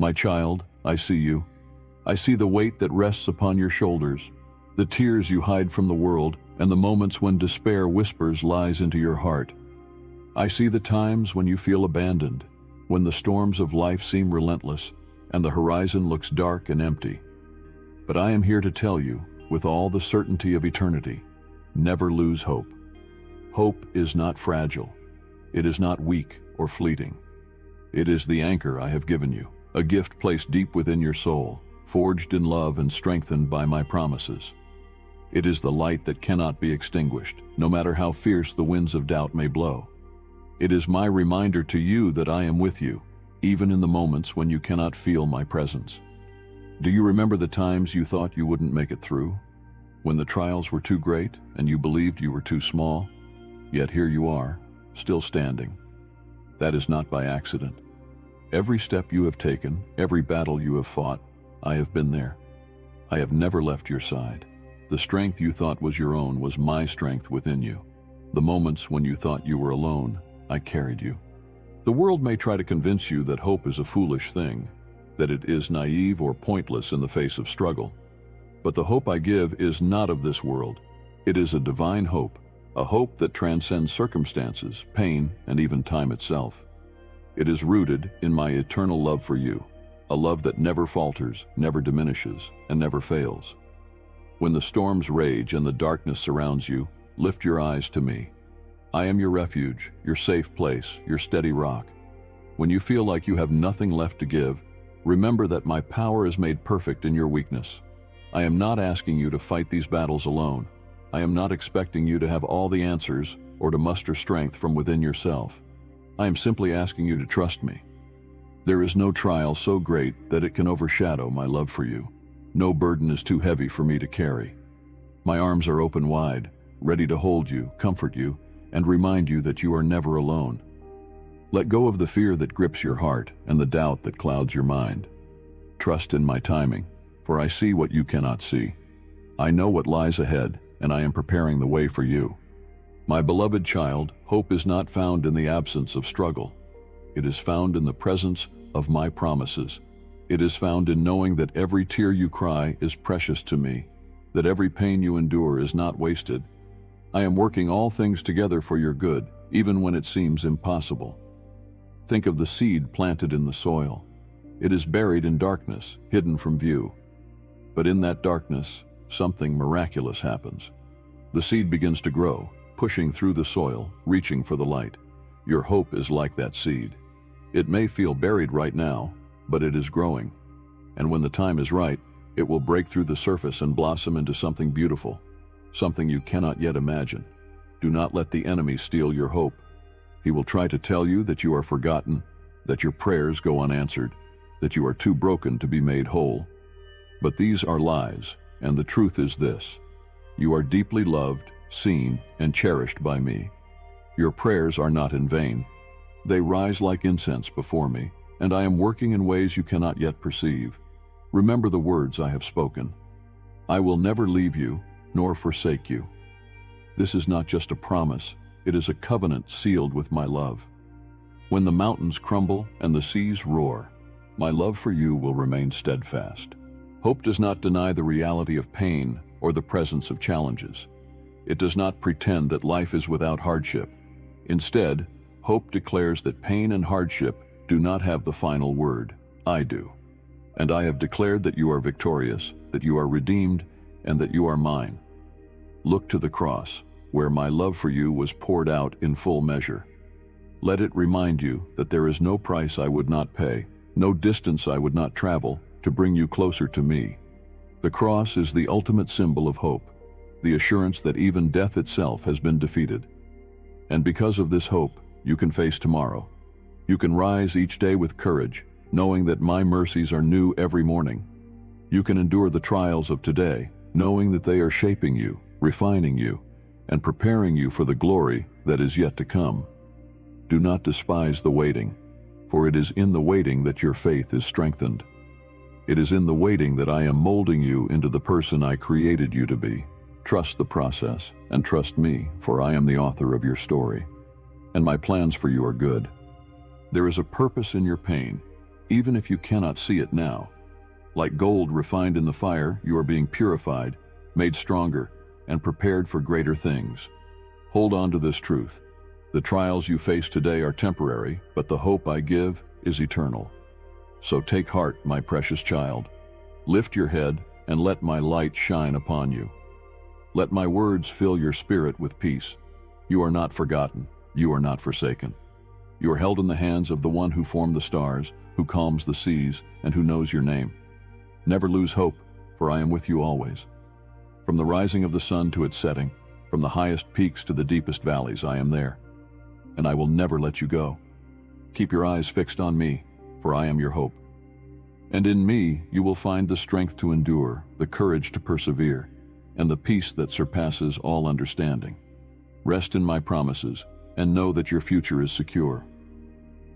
My child, I see you. I see the weight that rests upon your shoulders, the tears you hide from the world, and the moments when despair whispers lies into your heart. I see the times when you feel abandoned, when the storms of life seem relentless, and the horizon looks dark and empty. But I am here to tell you, with all the certainty of eternity, never lose hope. Hope is not fragile. It is not weak or fleeting. It is the anchor I have given you, a gift placed deep within your soul, forged in love and strengthened by my promises. It is the light that cannot be extinguished, no matter how fierce the winds of doubt may blow. It is my reminder to you that I am with you, even in the moments when you cannot feel my presence. Do you remember the times you thought you wouldn't make it through? When the trials were too great and you believed you were too small? Yet here you are, still standing. That is not by accident. Every step you have taken, every battle you have fought, I have been there. I have never left your side. The strength you thought was your own was my strength within you. The moments when you thought you were alone, I carried you. The world may try to convince you that hope is a foolish thing, that it is naive or pointless in the face of struggle. But the hope I give is not of this world. It is a divine hope, a hope that transcends circumstances, pain, and even time itself. It is rooted in my eternal love for you, a love that never falters, never diminishes, and never fails. When the storms rage and the darkness surrounds you, lift your eyes to me. I am your refuge, your safe place, your steady rock. When you feel like you have nothing left to give, remember that my power is made perfect in your weakness. I am not asking you to fight these battles alone. I am not expecting you to have all the answers or to muster strength from within yourself. I am simply asking you to trust me. There is no trial so great that it can overshadow my love for you. No burden is too heavy for me to carry. My arms are open wide, ready to hold you, comfort you, and remind you that you are never alone. Let go of the fear that grips your heart and the doubt that clouds your mind. Trust in my timing, for I see what you cannot see. I know what lies ahead, and I am preparing the way for you. My beloved child, hope is not found in the absence of struggle. It is found in the presence of my promises. It is found in knowing that every tear you cry is precious to me, that every pain you endure is not wasted. I am working all things together for your good, even when it seems impossible. Think of the seed planted in the soil. It is buried in darkness, hidden from view. But in that darkness, something miraculous happens. The seed begins to grow, pushing through the soil, reaching for the light. Your hope is like that seed. It may feel buried right now, but it is growing. And when the time is right, it will break through the surface and blossom into something beautiful, something you cannot yet imagine. Do not let the enemy steal your hope. He will try to tell you that you are forgotten, that your prayers go unanswered, that you are too broken to be made whole. But these are lies, and the truth is this: you are deeply loved, seen, and cherished by me. Your prayers are not in vain. They rise like incense before me, and I am working in ways you cannot yet perceive. Remember the words I have spoken. I will never leave you, nor forsake you. This is not just a promise, it is a covenant sealed with my love. When the mountains crumble and the seas roar, my love for you will remain steadfast. Hope does not deny the reality of pain or the presence of challenges. It does not pretend that life is without hardship. Instead, hope declares that pain and hardship do not have the final word. I do. And I have declared that you are victorious, that you are redeemed, and that you are mine. Look to the cross, where my love for you was poured out in full measure. Let it remind you that there is no price I would not pay, no distance I would not travel to bring you closer to me. The cross is the ultimate symbol of hope, the assurance that even death itself has been defeated. And because of this hope, you can face tomorrow. You can rise each day with courage, knowing that my mercies are new every morning. You can endure the trials of today, knowing that they are shaping you, refining you, and preparing you for the glory that is yet to come. Do not despise the waiting, for it is in the waiting that your faith is strengthened. It is in the waiting that I am molding you into the person I created you to be. Trust the process, and trust me, for I am the author of your story, and my plans for you are good. There is a purpose in your pain, even if you cannot see it now. Like gold refined in the fire, you are being purified, made stronger, and prepared for greater things. Hold on to this truth. The trials you face today are temporary, but the hope I give is eternal. So take heart, my precious child. Lift your head and let my light shine upon you. Let my words fill your spirit with peace. You are not forgotten. You are not forsaken. You are held in the hands of the one who formed the stars, who calms the seas, and who knows your name. Never lose hope, for I am with you always. From the rising of the sun to its setting, from the highest peaks to the deepest valleys, I am there. And I will never let you go. Keep your eyes fixed on me, for I am your hope. And in me you will find the strength to endure, the courage to persevere, and the peace that surpasses all understanding. Rest in my promises, and know that your future is secure.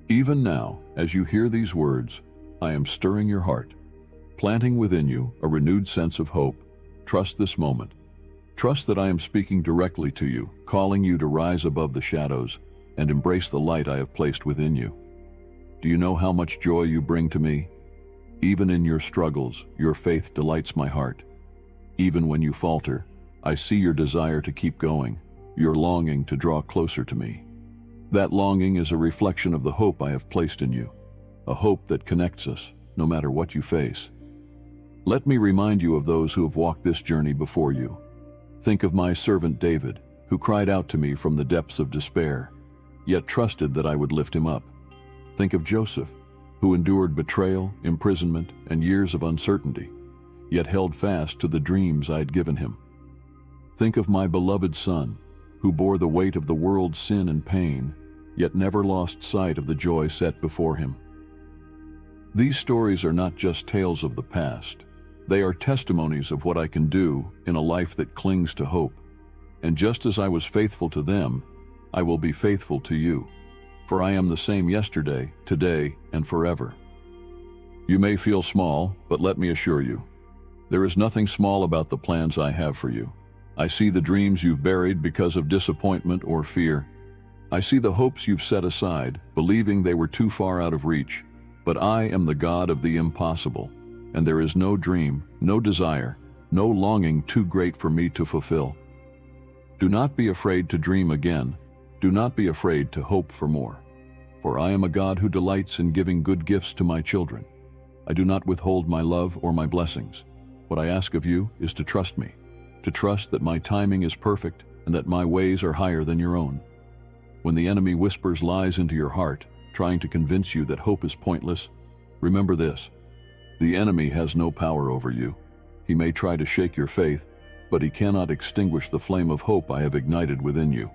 Even now, as you hear these words, I am stirring your heart, planting within you a renewed sense of hope. Trust this moment. Trust that I am speaking directly to you, calling you to rise above the shadows and embrace the light I have placed within you. Do you know how much joy you bring to me? Even in your struggles, your faith delights my heart. Even when you falter, I see your desire to keep going, your longing to draw closer to me. That longing is a reflection of the hope I have placed in you, a hope that connects us, no matter what you face. Let me remind you of those who have walked this journey before you. Think of my servant David, who cried out to me from the depths of despair, yet trusted that I would lift him up. Think of Joseph, who endured betrayal, imprisonment, and years of uncertainty, yet held fast to the dreams I had given him. Think of my beloved son, who bore the weight of the world's sin and pain, yet never lost sight of the joy set before him. These stories are not just tales of the past. They are testimonies of what I can do in a life that clings to hope. And just as I was faithful to them, I will be faithful to you. For I am the same yesterday, today, and forever. You may feel small, but let me assure you, there is nothing small about the plans I have for you. I see the dreams you've buried because of disappointment or fear. I see the hopes you've set aside, believing they were too far out of reach. But I am the God of the impossible, and there is no dream, no desire, no longing too great for me to fulfill. Do not be afraid to dream again. Do not be afraid to hope for more. For I am a God who delights in giving good gifts to my children. I do not withhold my love or my blessings. What I ask of you is to trust me, to trust that my timing is perfect and that my ways are higher than your own. When the enemy whispers lies into your heart, trying to convince you that hope is pointless, remember this: the enemy has no power over you. He may try to shake your faith, but he cannot extinguish the flame of hope I have ignited within you.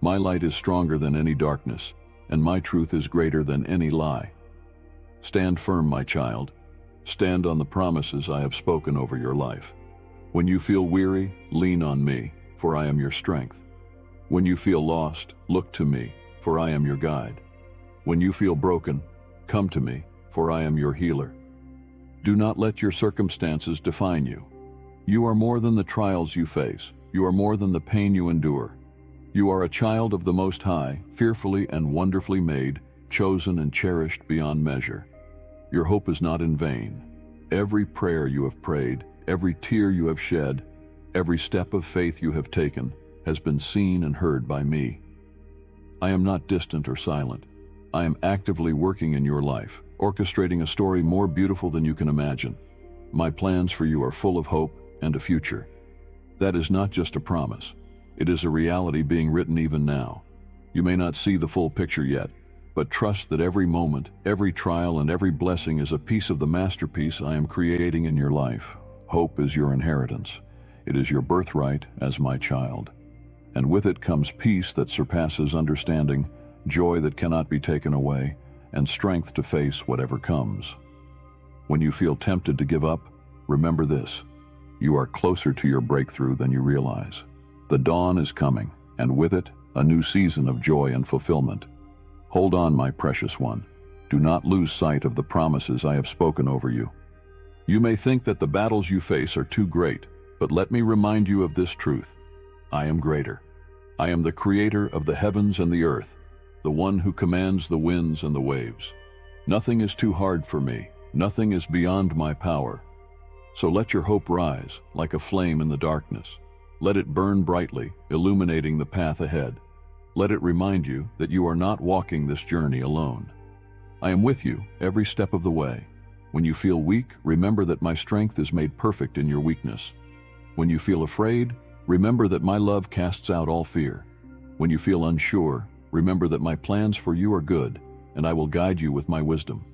My light is stronger than any darkness, and my truth is greater than any lie. Stand firm, my child. Stand on the promises I have spoken over your life. When you feel weary, lean on me, for I am your strength. When you feel lost, look to me, for I am your guide. When you feel broken, come to me, for I am your healer. Do not let your circumstances define you. You are more than the trials you face. You are more than the pain you endure. You are a child of the Most High, fearfully and wonderfully made, chosen and cherished beyond measure. Your hope is not in vain. Every prayer you have prayed, every tear you have shed, every step of faith you have taken has been seen and heard by me. I am not distant or silent. I am actively working in your life, orchestrating a story more beautiful than you can imagine. My plans for you are full of hope and a future. That is not just a promise. It is a reality being written even now. You may not see the full picture yet, but trust that every moment, every trial, and every blessing is a piece of the masterpiece I am creating in your life. Hope is your inheritance. It is your birthright as my child. And with it comes peace that surpasses understanding, joy that cannot be taken away, and strength to face whatever comes. When you feel tempted to give up, remember this: you are closer to your breakthrough than you realize. The dawn is coming, and with it, a new season of joy and fulfillment. Hold on, my precious one. Do not lose sight of the promises I have spoken over you. You may think that the battles you face are too great, but let me remind you of this truth: I am greater. I am the creator of the heavens and the earth, the one who commands the winds and the waves. Nothing is too hard for me. Nothing is beyond my power. So let your hope rise like a flame in the darkness. Let it burn brightly, illuminating the path ahead. Let it remind you that you are not walking this journey alone. I am with you every step of the way. When you feel weak, remember that my strength is made perfect in your weakness. When you feel afraid, remember that my love casts out all fear. When you feel unsure, remember that my plans for you are good, and I will guide you with my wisdom.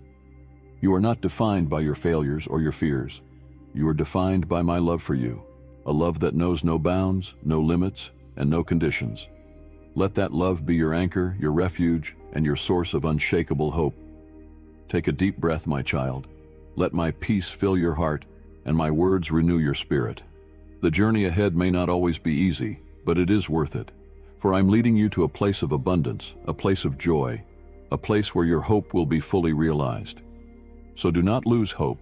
You are not defined by your failures or your fears. You are defined by my love for you, a love that knows no bounds, no limits, and no conditions. Let that love be your anchor, your refuge, and your source of unshakable hope. Take a deep breath, my child. Let my peace fill your heart, and my words renew your spirit. The journey ahead may not always be easy, but it is worth it. For I'm leading you to a place of abundance, a place of joy, a place where your hope will be fully realized. So do not lose hope.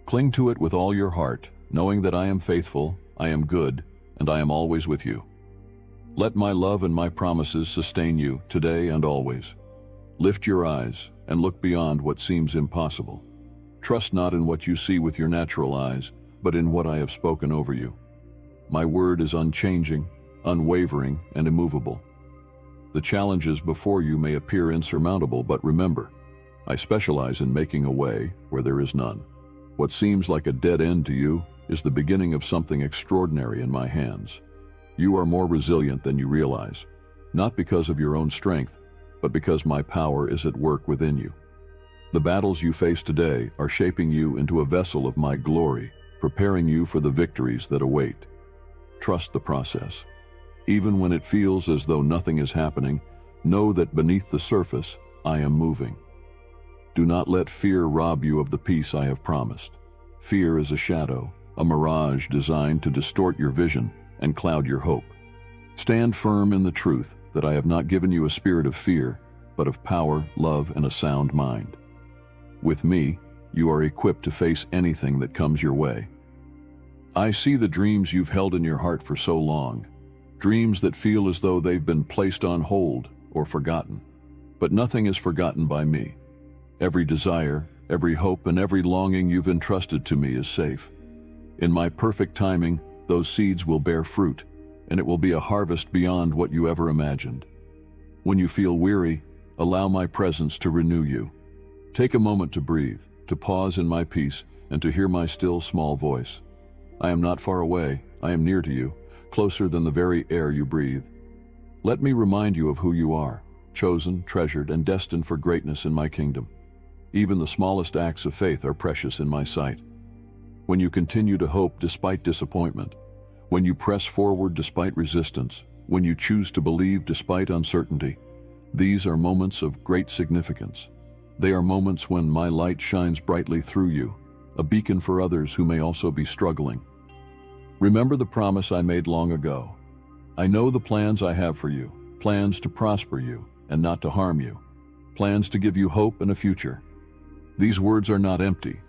Cling to it with all your heart, knowing that I am faithful, I am good, and I am always with you. Let my love and my promises sustain you today and always. Lift your eyes and look beyond what seems impossible. Trust not in what you see with your natural eyes, but in what I have spoken over you. My word is unchanging, unwavering, and immovable. The challenges before you may appear insurmountable, but remember, I specialize in making a way where there is none. What seems like a dead end to you is the beginning of something extraordinary in my hands. You are more resilient than you realize, not because of your own strength, but because my power is at work within you. The battles you face today are shaping you into a vessel of my glory, preparing you for the victories that await. Trust the process. Even when it feels as though nothing is happening, know that beneath the surface, I am moving. Do not let fear rob you of the peace I have promised. Fear is a shadow, a mirage designed to distort your vision and cloud your hope. Stand firm in the truth that I have not given you a spirit of fear, but of power, love, and a sound mind. With me, you are equipped to face anything that comes your way. I see the dreams you've held in your heart for so long, dreams that feel as though they've been placed on hold or forgotten. But nothing is forgotten by me. Every desire, every hope, and every longing you've entrusted to me is safe. In my perfect timing, those seeds will bear fruit, and it will be a harvest beyond what you ever imagined. When you feel weary, allow my presence to renew you. Take a moment to breathe, to pause in my peace, and to hear my still small voice. I am not far away, I am near to you, closer than the very air you breathe. Let me remind you of who you are, chosen, treasured, and destined for greatness in my kingdom. Even the smallest acts of faith are precious in my sight. When you continue to hope despite disappointment, when you press forward despite resistance, when you choose to believe despite uncertainty, these are moments of great significance. They are moments when my light shines brightly through you, a beacon for others who may also be struggling. Remember the promise I made long ago. I know the plans I have for you, plans to prosper you and not to harm you, plans to give you hope and a future. These words are not empty.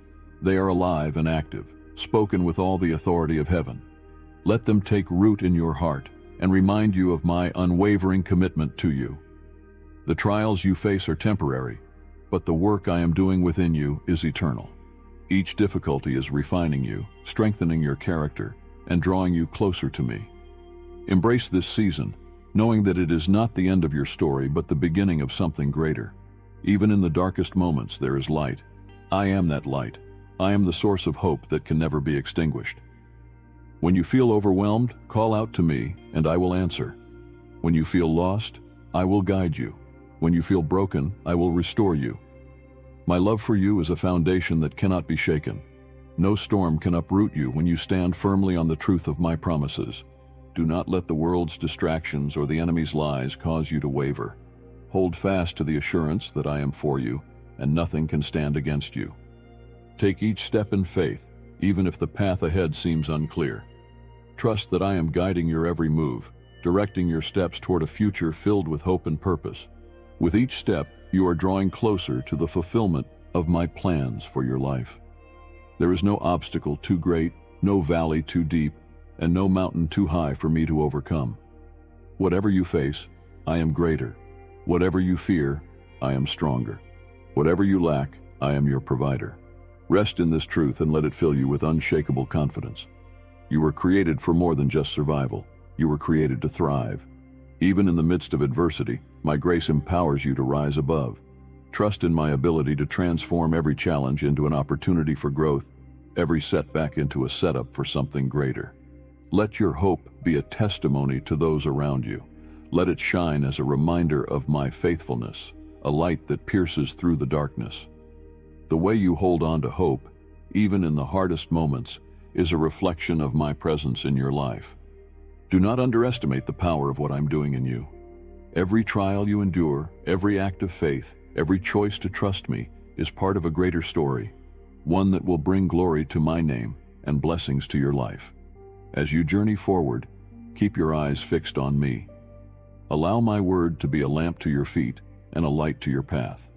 They are alive and active, spoken with all the authority of heaven. Let them take root in your heart and remind you of my unwavering commitment to you. The trials you face are temporary, but the work I am doing within you is eternal. Each difficulty is refining you, strengthening your character, and drawing you closer to me. Embrace this season, knowing that it is not the end of your story, but the beginning of something greater. Even in the darkest moments, there is light. I am that light. I am the source of hope that can never be extinguished. When you feel overwhelmed, call out to me, and I will answer. When you feel lost, I will guide you. When you feel broken, I will restore you. My love for you is a foundation that cannot be shaken. No storm can uproot you when you stand firmly on the truth of my promises. Do not let the world's distractions or the enemy's lies cause you to waver. Hold fast to the assurance that I am for you, and nothing can stand against you. Take each step in faith, even if the path ahead seems unclear. Trust that I am guiding your every move, directing your steps toward a future filled with hope and purpose. With each step, you are drawing closer to the fulfillment of my plans for your life. There is no obstacle too great, no valley too deep, and no mountain too high for me to overcome. Whatever you face, I am greater. Whatever you fear, I am stronger. Whatever you lack, I am your provider. Rest in this truth and let it fill you with unshakable confidence. You were created for more than just survival. You were created to thrive. Even in the midst of adversity, my grace empowers you to rise above. Trust in my ability to transform every challenge into an opportunity for growth, every setback into a setup for something greater. Let your hope be a testimony to those around you. Let it shine as a reminder of my faithfulness, a light that pierces through the darkness. The way you hold on to hope, even in the hardest moments, is a reflection of my presence in your life. Do not underestimate the power of what I'm doing in you. Every trial you endure, every act of faith, every choice to trust me is part of a greater story, one that will bring glory to my name and blessings to your life. As you journey forward, keep your eyes fixed on me. Allow my word to be a lamp to your feet and a light to your path.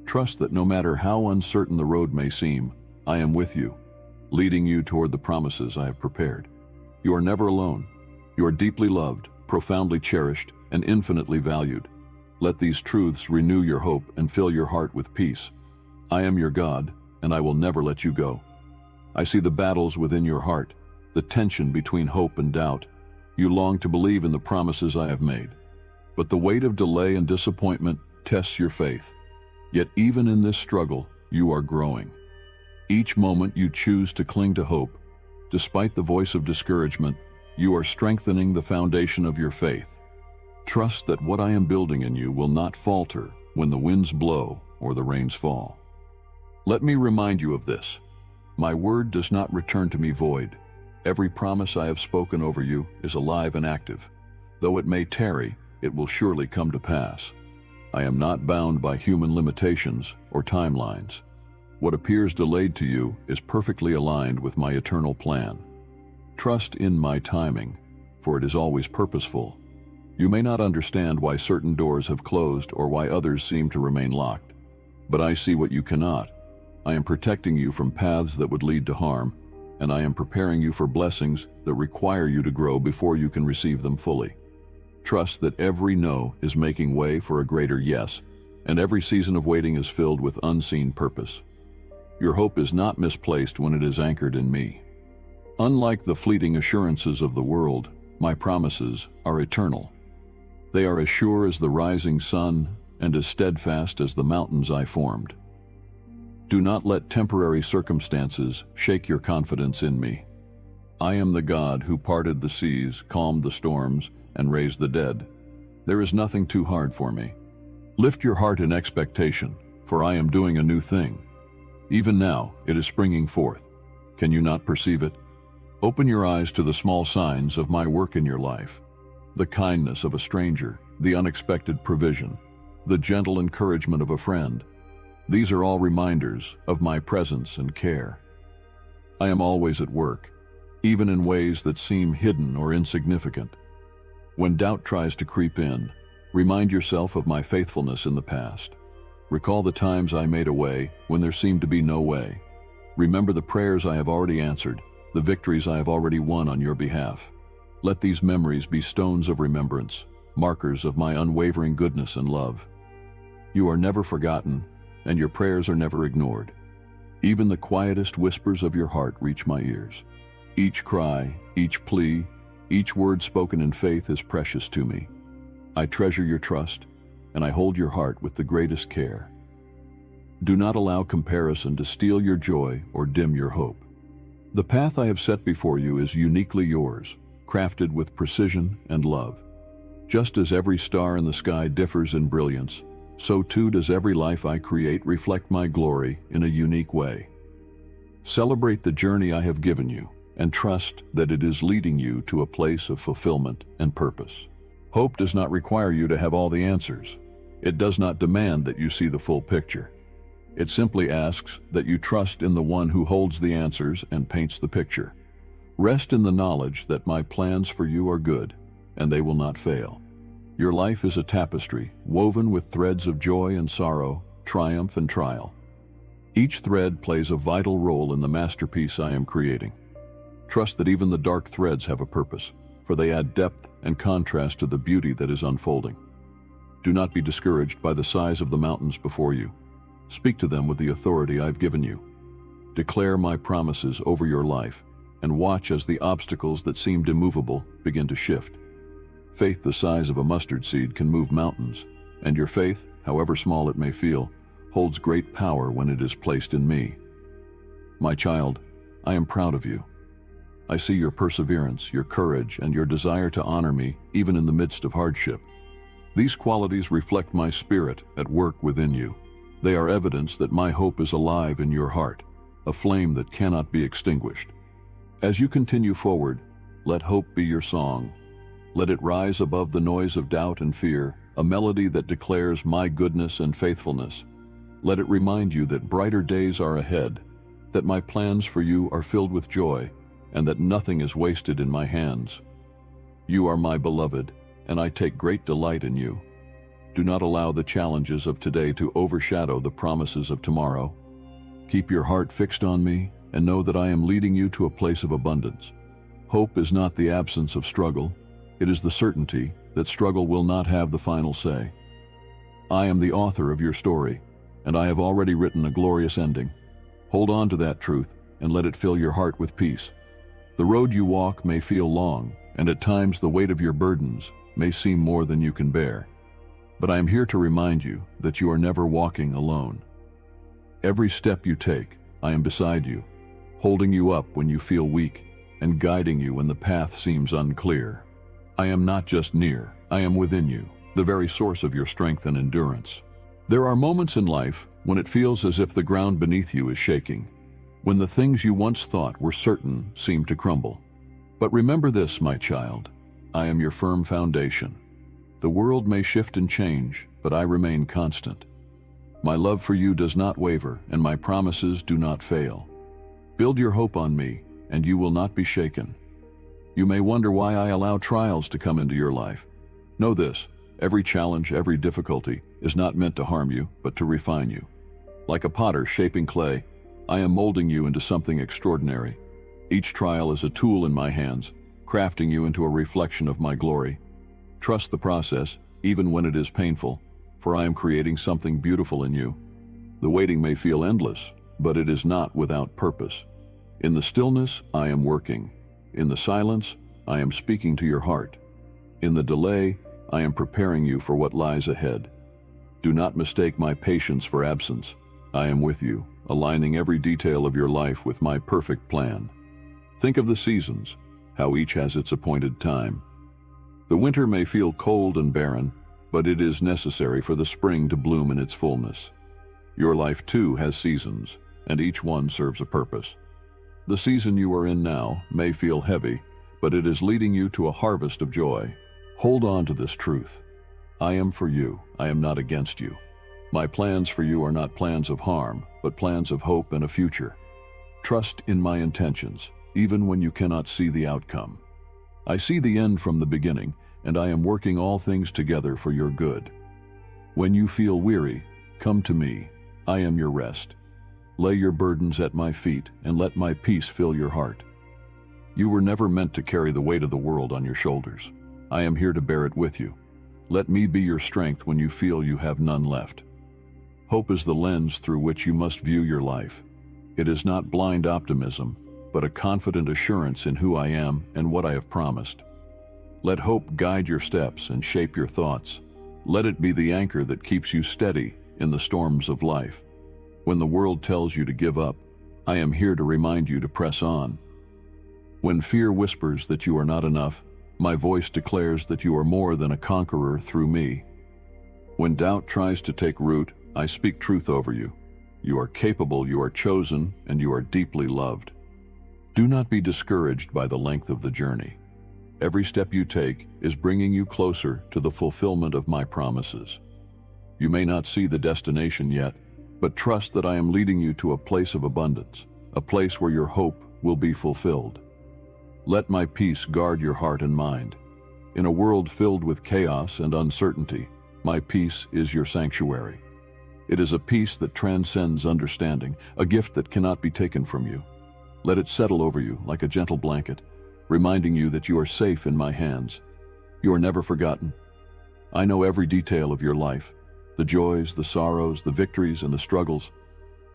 Trust that no matter how uncertain the road may seem, I am with you, leading you toward the promises I have prepared. You are never alone. You are deeply loved, profoundly cherished, and infinitely valued. Let these truths renew your hope and fill your heart with peace. I am your God, and I will never let you go. I see the battles within your heart, the tension between hope and doubt. You long to believe in the promises I have made. But the weight of delay and disappointment tests your faith. Yet even in this struggle, you are growing. Each moment you choose to cling to hope, despite the voice of discouragement, you are strengthening the foundation of your faith. Trust that what I am building in you will not falter when the winds blow or the rains fall. Let me remind you of this. My word does not return to me void. Every promise I have spoken over you is alive and active. Though it may tarry, it will surely come to pass. I am not bound by human limitations or timelines. What appears delayed to you is perfectly aligned with my eternal plan. Trust in my timing, for it is always purposeful. You may not understand why certain doors have closed or why others seem to remain locked. But I see what you cannot. I am protecting you from paths that would lead to harm, and I am preparing you for blessings that require you to grow before you can receive them fully. Trust that every no is making way for a greater yes, and every season of waiting is filled with unseen purpose. Your hope is not misplaced when it is anchored in me. Unlike the fleeting assurances of the world, my promises are eternal. They are as sure as the rising sun and as steadfast as the mountains I formed. Do not let temporary circumstances shake your confidence in me. I am the God who parted the seas, calmed the storms, and raised the dead. There is nothing too hard for me. Lift your heart in expectation, for I am doing a new thing. Even now, it is springing forth. Can you not perceive it? Open your eyes to the small signs of my work in your life. The kindness of a stranger, the unexpected provision, the gentle encouragement of a friend. These are all reminders of my presence and care. I am always at work, even in ways that seem hidden or insignificant. When doubt tries to creep in, remind yourself of my faithfulness in the past. Recall the times I made a way when there seemed to be no way. Remember the prayers I have already answered, the victories I have already won on your behalf. Let these memories be stones of remembrance, markers of my unwavering goodness and love. You are never forgotten, and your prayers are never ignored. Even the quietest whispers of your heart reach my ears. Each cry, each plea, each word spoken in faith is precious to me. I treasure your trust, and I hold your heart with the greatest care. Do not allow comparison to steal your joy or dim your hope. The path I have set before you is uniquely yours, crafted with precision and love. Just as every star in the sky differs in brilliance, so too does every life I create reflect my glory in a unique way. Celebrate the journey I have given you, and trust that it is leading you to a place of fulfillment and purpose. Hope does not require you to have all the answers. It does not demand that you see the full picture. It simply asks that you trust in the one who holds the answers and paints the picture. Rest in the knowledge that my plans for you are good, and they will not fail. Your life is a tapestry, woven with threads of joy and sorrow, triumph and trial. Each thread plays a vital role in the masterpiece I am creating. Trust that even the dark threads have a purpose, for they add depth and contrast to the beauty that is unfolding. Do not be discouraged by the size of the mountains before you. Speak to them with the authority I've given you. Declare my promises over your life, and watch as the obstacles that seemed immovable begin to shift. Faith the size of a mustard seed can move mountains, and your faith, however small it may feel, holds great power when it is placed in me. My child, I am proud of you. I see your perseverance, your courage, and your desire to honor me even in the midst of hardship. These qualities reflect my spirit at work within you. They are evidence that my hope is alive in your heart, a flame that cannot be extinguished. As you continue forward, let hope be your song. Let it rise above the noise of doubt and fear, a melody that declares my goodness and faithfulness. Let it remind you that brighter days are ahead, that my plans for you are filled with joy, and that nothing is wasted in my hands. You are my beloved, and I take great delight in you. Do not allow the challenges of today to overshadow the promises of tomorrow. Keep your heart fixed on me, and know that I am leading you to a place of abundance. Hope is not the absence of struggle. It is the certainty that struggle will not have the final say. I am the author of your story, and I have already written a glorious ending. Hold on to that truth and let it fill your heart with peace. The road you walk may feel long, and at times the weight of your burdens may seem more than you can bear. But I am here to remind you that you are never walking alone. Every step you take, I am beside you, holding you up when you feel weak and guiding you when the path seems unclear. I am not just near, I am within you, the very source of your strength and endurance. There are moments in life when it feels as if the ground beneath you is shaking, when the things you once thought were certain seem to crumble. But remember this, my child, I am your firm foundation. The world may shift and change, but I remain constant. My love for you does not waver, and my promises do not fail. Build your hope on me, and you will not be shaken. You may wonder why I allow trials to come into your life. Know this, every challenge, every difficulty is not meant to harm you, but to refine you. Like a potter shaping clay, I am molding you into something extraordinary. Each trial is a tool in my hands, crafting you into a reflection of my glory. Trust the process, even when it is painful, for I am creating something beautiful in you. The waiting may feel endless, but it is not without purpose. In the stillness, I am working. In the silence, I am speaking to your heart. In the delay, I am preparing you for what lies ahead. Do not mistake my patience for absence. I am with you, aligning every detail of your life with my perfect plan. Think of the seasons, how each has its appointed time. The winter may feel cold and barren, but it is necessary for the spring to bloom in its fullness. Your life too has seasons, and each one serves a purpose. The season you are in now may feel heavy, but it is leading you to a harvest of joy. Hold on to this truth. I am for you, I am not against you. My plans for you are not plans of harm, but plans of hope and a future. Trust in my intentions, even when you cannot see the outcome. I see the end from the beginning, and I am working all things together for your good. When you feel weary, come to me. I am your rest. Lay your burdens at my feet, and let my peace fill your heart. You were never meant to carry the weight of the world on your shoulders. I am here to bear it with you. Let me be your strength when you feel you have none left. Hope is the lens through which you must view your life. It is not blind optimism, but a confident assurance in who I am and what I have promised. Let hope guide your steps and shape your thoughts. Let it be the anchor that keeps you steady in the storms of life. When the world tells you to give up, I am here to remind you to press on. When fear whispers that you are not enough, my voice declares that you are more than a conqueror through me. When doubt tries to take root, I speak truth over you. You are capable, you are chosen, and you are deeply loved. Do not be discouraged by the length of the journey. Every step you take is bringing you closer to the fulfillment of my promises. You may not see the destination yet, but trust that I am leading you to a place of abundance, a place where your hope will be fulfilled. Let my peace guard your heart and mind. In a world filled with chaos and uncertainty, my peace is your sanctuary. It is a peace that transcends understanding, a gift that cannot be taken from you. Let it settle over you like a gentle blanket, reminding you that you are safe in my hands. You are never forgotten. I know every detail of your life, the joys, the sorrows, the victories, and the struggles.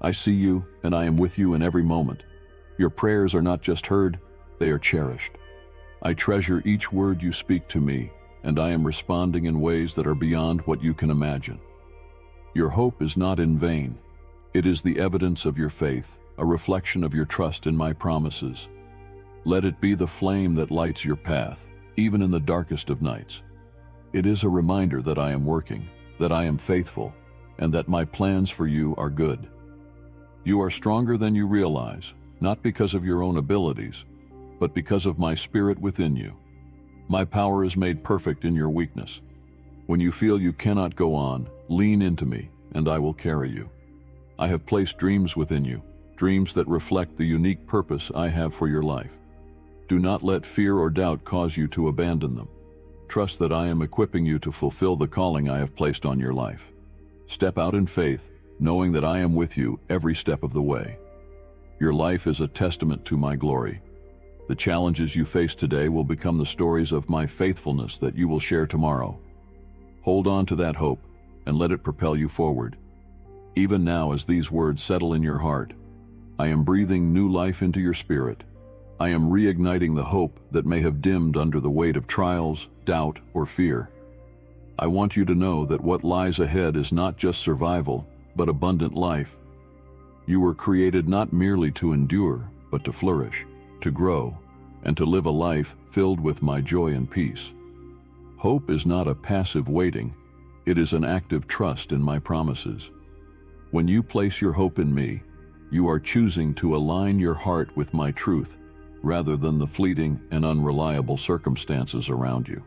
I see you, and I am with you in every moment. Your prayers are not just heard, they are cherished. I treasure each word you speak to me, and I am responding in ways that are beyond what you can imagine. Your hope is not in vain. It is the evidence of your faith, a reflection of your trust in my promises. Let it be the flame that lights your path, even in the darkest of nights. It is a reminder that I am working, that I am faithful, and that my plans for you are good. You are stronger than you realize, not because of your own abilities, but because of my spirit within you. My power is made perfect in your weakness. When you feel you cannot go on, lean into me, and I will carry you. I have placed dreams within you, dreams that reflect the unique purpose I have for your life. Do not let fear or doubt cause you to abandon them. Trust that I am equipping you to fulfill the calling I have placed on your life. Step out in faith, knowing that I am with you every step of the way. Your life is a testament to my glory. The challenges you face today will become the stories of my faithfulness that you will share tomorrow. Hold on to that hope and let it propel you forward. Even now, as these words settle in your heart, I am breathing new life into your spirit. I am reigniting the hope that may have dimmed under the weight of trials, doubt, or fear. I want you to know that what lies ahead is not just survival, but abundant life. You were created not merely to endure, but to flourish, to grow, and to live a life filled with my joy and peace. Hope is not a passive waiting, it is an active trust in my promises. When you place your hope in me, you are choosing to align your heart with my truth, rather than the fleeting and unreliable circumstances around you.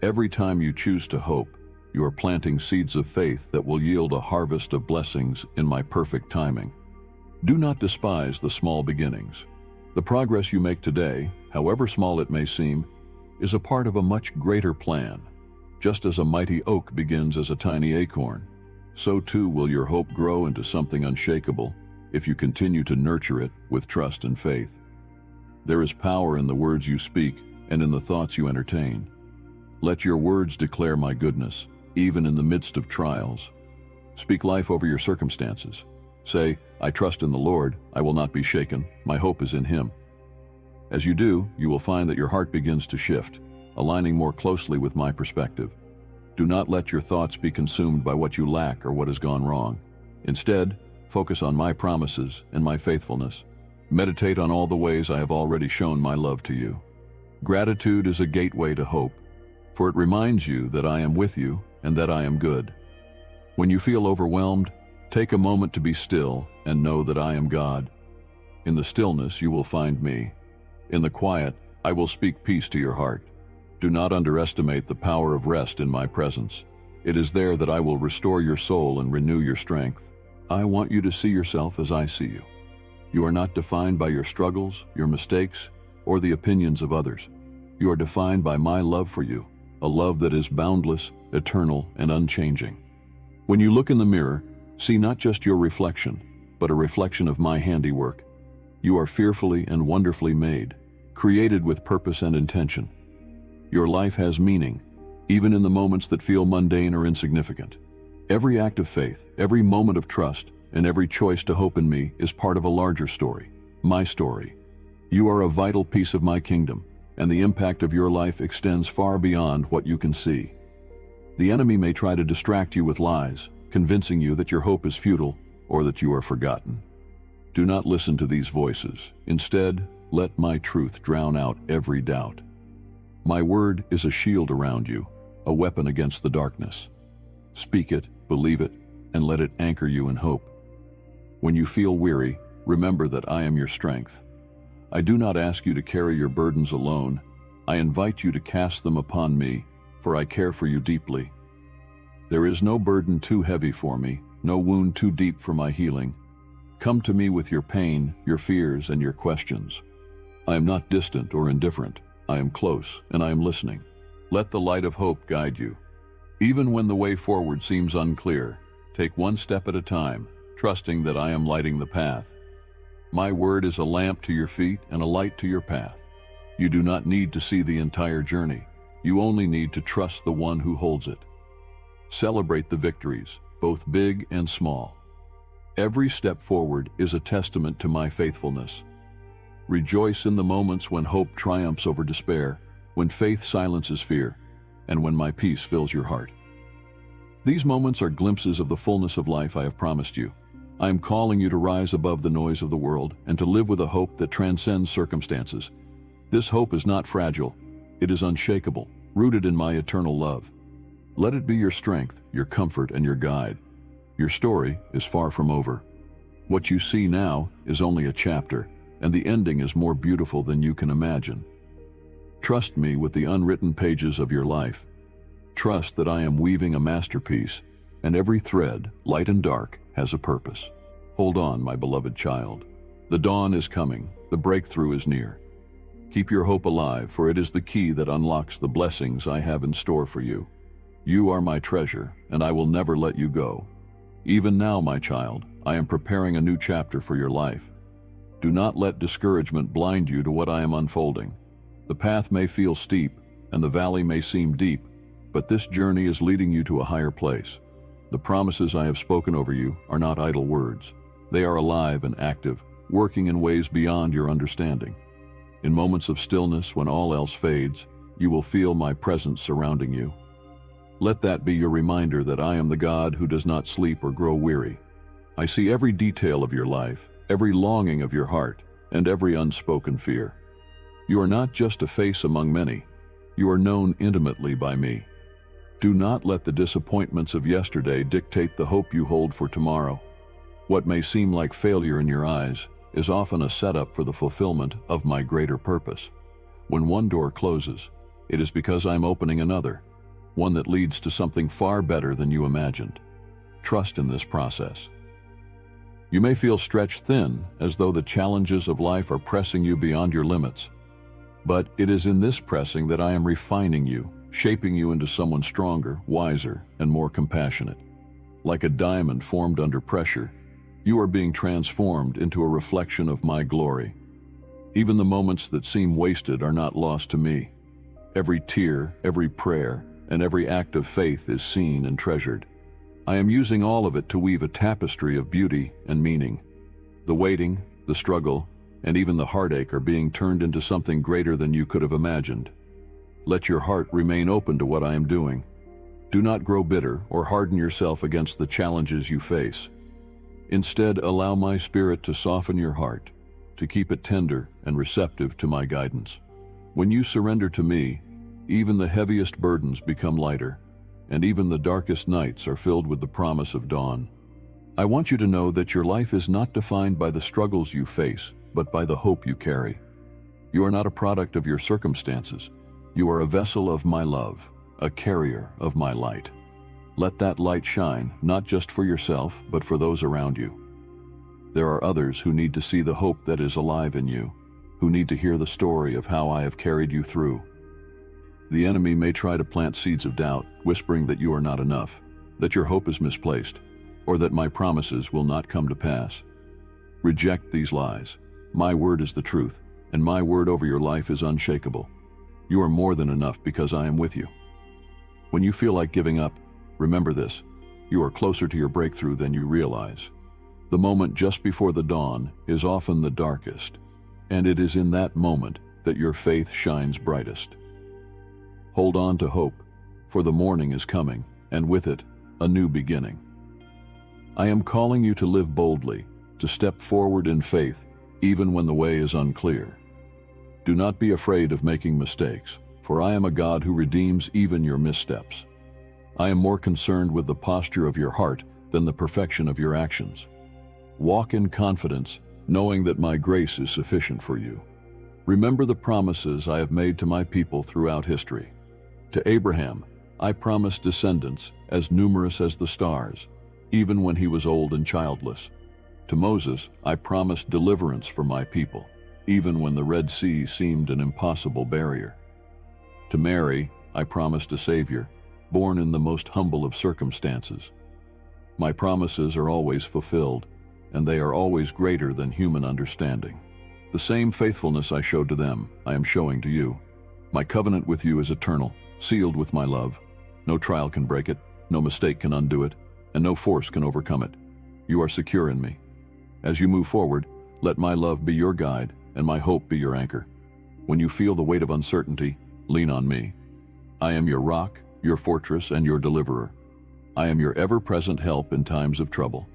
Every time you choose to hope, you are planting seeds of faith that will yield a harvest of blessings in my perfect timing. Do not despise the small beginnings. The progress you make today, however small it may seem, is a part of a much greater plan. Just as a mighty oak begins as a tiny acorn, so too will your hope grow into something unshakable if you continue to nurture it with trust and faith. There is power in the words you speak and in the thoughts you entertain. Let your words declare my goodness, even in the midst of trials. Speak life over your circumstances. Say, I trust in the Lord, I will not be shaken, my hope is in Him. As you do, you will find that your heart begins to shift, aligning more closely with my perspective. Do not let your thoughts be consumed by what you lack or what has gone wrong. Instead, focus on my promises and my faithfulness. Meditate on all the ways I have already shown my love to you. Gratitude is a gateway to hope, for it reminds you that I am with you and that I am good. When you feel overwhelmed, take a moment to be still and know that I am God. In the stillness, you will find me. In the quiet, I will speak peace to your heart. Do not underestimate the power of rest in my presence. It is there that I will restore your soul and renew your strength. I want you to see yourself as I see you. You are not defined by your struggles, your mistakes, or the opinions of others. You are defined by my love for you, a love that is boundless, eternal, and unchanging. When you look in the mirror, see not just your reflection, but a reflection of my handiwork. You are fearfully and wonderfully made, created with purpose and intention. Your life has meaning, even in the moments that feel mundane or insignificant. Every act of faith, every moment of trust, and every choice to hope in me is part of a larger story, my story. You are a vital piece of my kingdom, and the impact of your life extends far beyond what you can see. The enemy may try to distract you with lies, convincing you that your hope is futile or that you are forgotten. Do not listen to these voices. Instead, let my truth drown out every doubt. My word is a shield around you, a weapon against the darkness. Speak it, believe it, and let it anchor you in hope. When you feel weary, remember that I am your strength. I do not ask you to carry your burdens alone. I invite you to cast them upon me, for I care for you deeply. There is no burden too heavy for me, no wound too deep for my healing. Come to me with your pain, your fears, and your questions. I am not distant or indifferent. I am close, and I am listening. Let the light of hope guide you. Even when the way forward seems unclear, take one step at a time, trusting that I am lighting the path. My word is a lamp to your feet and a light to your path. You do not need to see the entire journey. You only need to trust the one who holds it. Celebrate the victories, both big and small. Every step forward is a testament to my faithfulness. Rejoice in the moments when hope triumphs over despair, when faith silences fear, and when my peace fills your heart. These moments are glimpses of the fullness of life I have promised you. I am calling you to rise above the noise of the world and to live with a hope that transcends circumstances. This hope is not fragile. It is unshakable, rooted in my eternal love. Let it be your strength, your comfort, and your guide. Your story is far from over. What you see now is only a chapter, and the ending is more beautiful than you can imagine. Trust me with the unwritten pages of your life. Trust that I am weaving a masterpiece, and every thread, light and dark, has a purpose. Hold on, my beloved child. The dawn is coming, the breakthrough is near. Keep your hope alive, for it is the key that unlocks the blessings I have in store for you. You are my treasure, and I will never let you go. Even now, my child, I am preparing a new chapter for your life. Do not let discouragement blind you to what I am unfolding. The path may feel steep, and the valley may seem deep, but this journey is leading you to a higher place. The promises I have spoken over you are not idle words. They are alive and active, working in ways beyond your understanding. In moments of stillness, when all else fades, you will feel my presence surrounding you. Let that be your reminder that I am the God who does not sleep or grow weary. I see every detail of your life, every longing of your heart, and every unspoken fear. You are not just a face among many. You are known intimately by me. Do not let the disappointments of yesterday dictate the hope you hold for tomorrow. What may seem like failure in your eyes is often a setup for the fulfillment of my greater purpose. When one door closes, it is because I'm opening another, one that leads to something far better than you imagined. Trust in this process. You may feel stretched thin, as though the challenges of life are pressing you beyond your limits. But it is in this pressing that I am refining you, shaping you into someone stronger, wiser, and more compassionate. Like a diamond formed under pressure, you are being transformed into a reflection of my glory. Even the moments that seem wasted are not lost to me. Every tear, every prayer, and every act of faith is seen and treasured. I am using all of it to weave a tapestry of beauty and meaning. The waiting, the struggle, and even the heartache are being turned into something greater than you could have imagined. Let your heart remain open to what I am doing. Do not grow bitter or harden yourself against the challenges you face. Instead, allow my spirit to soften your heart, to keep it tender and receptive to my guidance. When you surrender to me, even the heaviest burdens become lighter, and even the darkest nights are filled with the promise of dawn. I want you to know that your life is not defined by the struggles you face, but by the hope you carry. You are not a product of your circumstances. You are a vessel of my love, a carrier of my light. Let that light shine, not just for yourself, but for those around you. There are others who need to see the hope that is alive in you, who need to hear the story of how I have carried you through. The enemy may try to plant seeds of doubt, whispering that you are not enough, that your hope is misplaced, or that my promises will not come to pass. Reject these lies. My word is the truth, and my word over your life is unshakable. You are more than enough because I am with you. When you feel like giving up, remember this: you are closer to your breakthrough than you realize. The moment just before the dawn is often the darkest, and it is in that moment that your faith shines brightest. Hold on to hope, for the morning is coming, and with it, a new beginning. I am calling you to live boldly, to step forward in faith, even when the way is unclear. Do not be afraid of making mistakes, for I am a God who redeems even your missteps. I am more concerned with the posture of your heart than the perfection of your actions. Walk in confidence, knowing that my grace is sufficient for you. Remember the promises I have made to my people throughout history. To Abraham, I promised descendants as numerous as the stars, even when he was old and childless. To Moses, I promised deliverance for my people, even when the Red Sea seemed an impossible barrier. To Mary, I promised a Savior, born in the most humble of circumstances. My promises are always fulfilled, and they are always greater than human understanding. The same faithfulness I showed to them, I am showing to you. My covenant with you is eternal, sealed with my love. No trial can break it, no mistake can undo it, and no force can overcome it. You are secure in me. As you move forward, let my love be your guide and my hope be your anchor. When you feel the weight of uncertainty, lean on me. I am your rock, your fortress, and your deliverer. I am your ever-present help in times of trouble.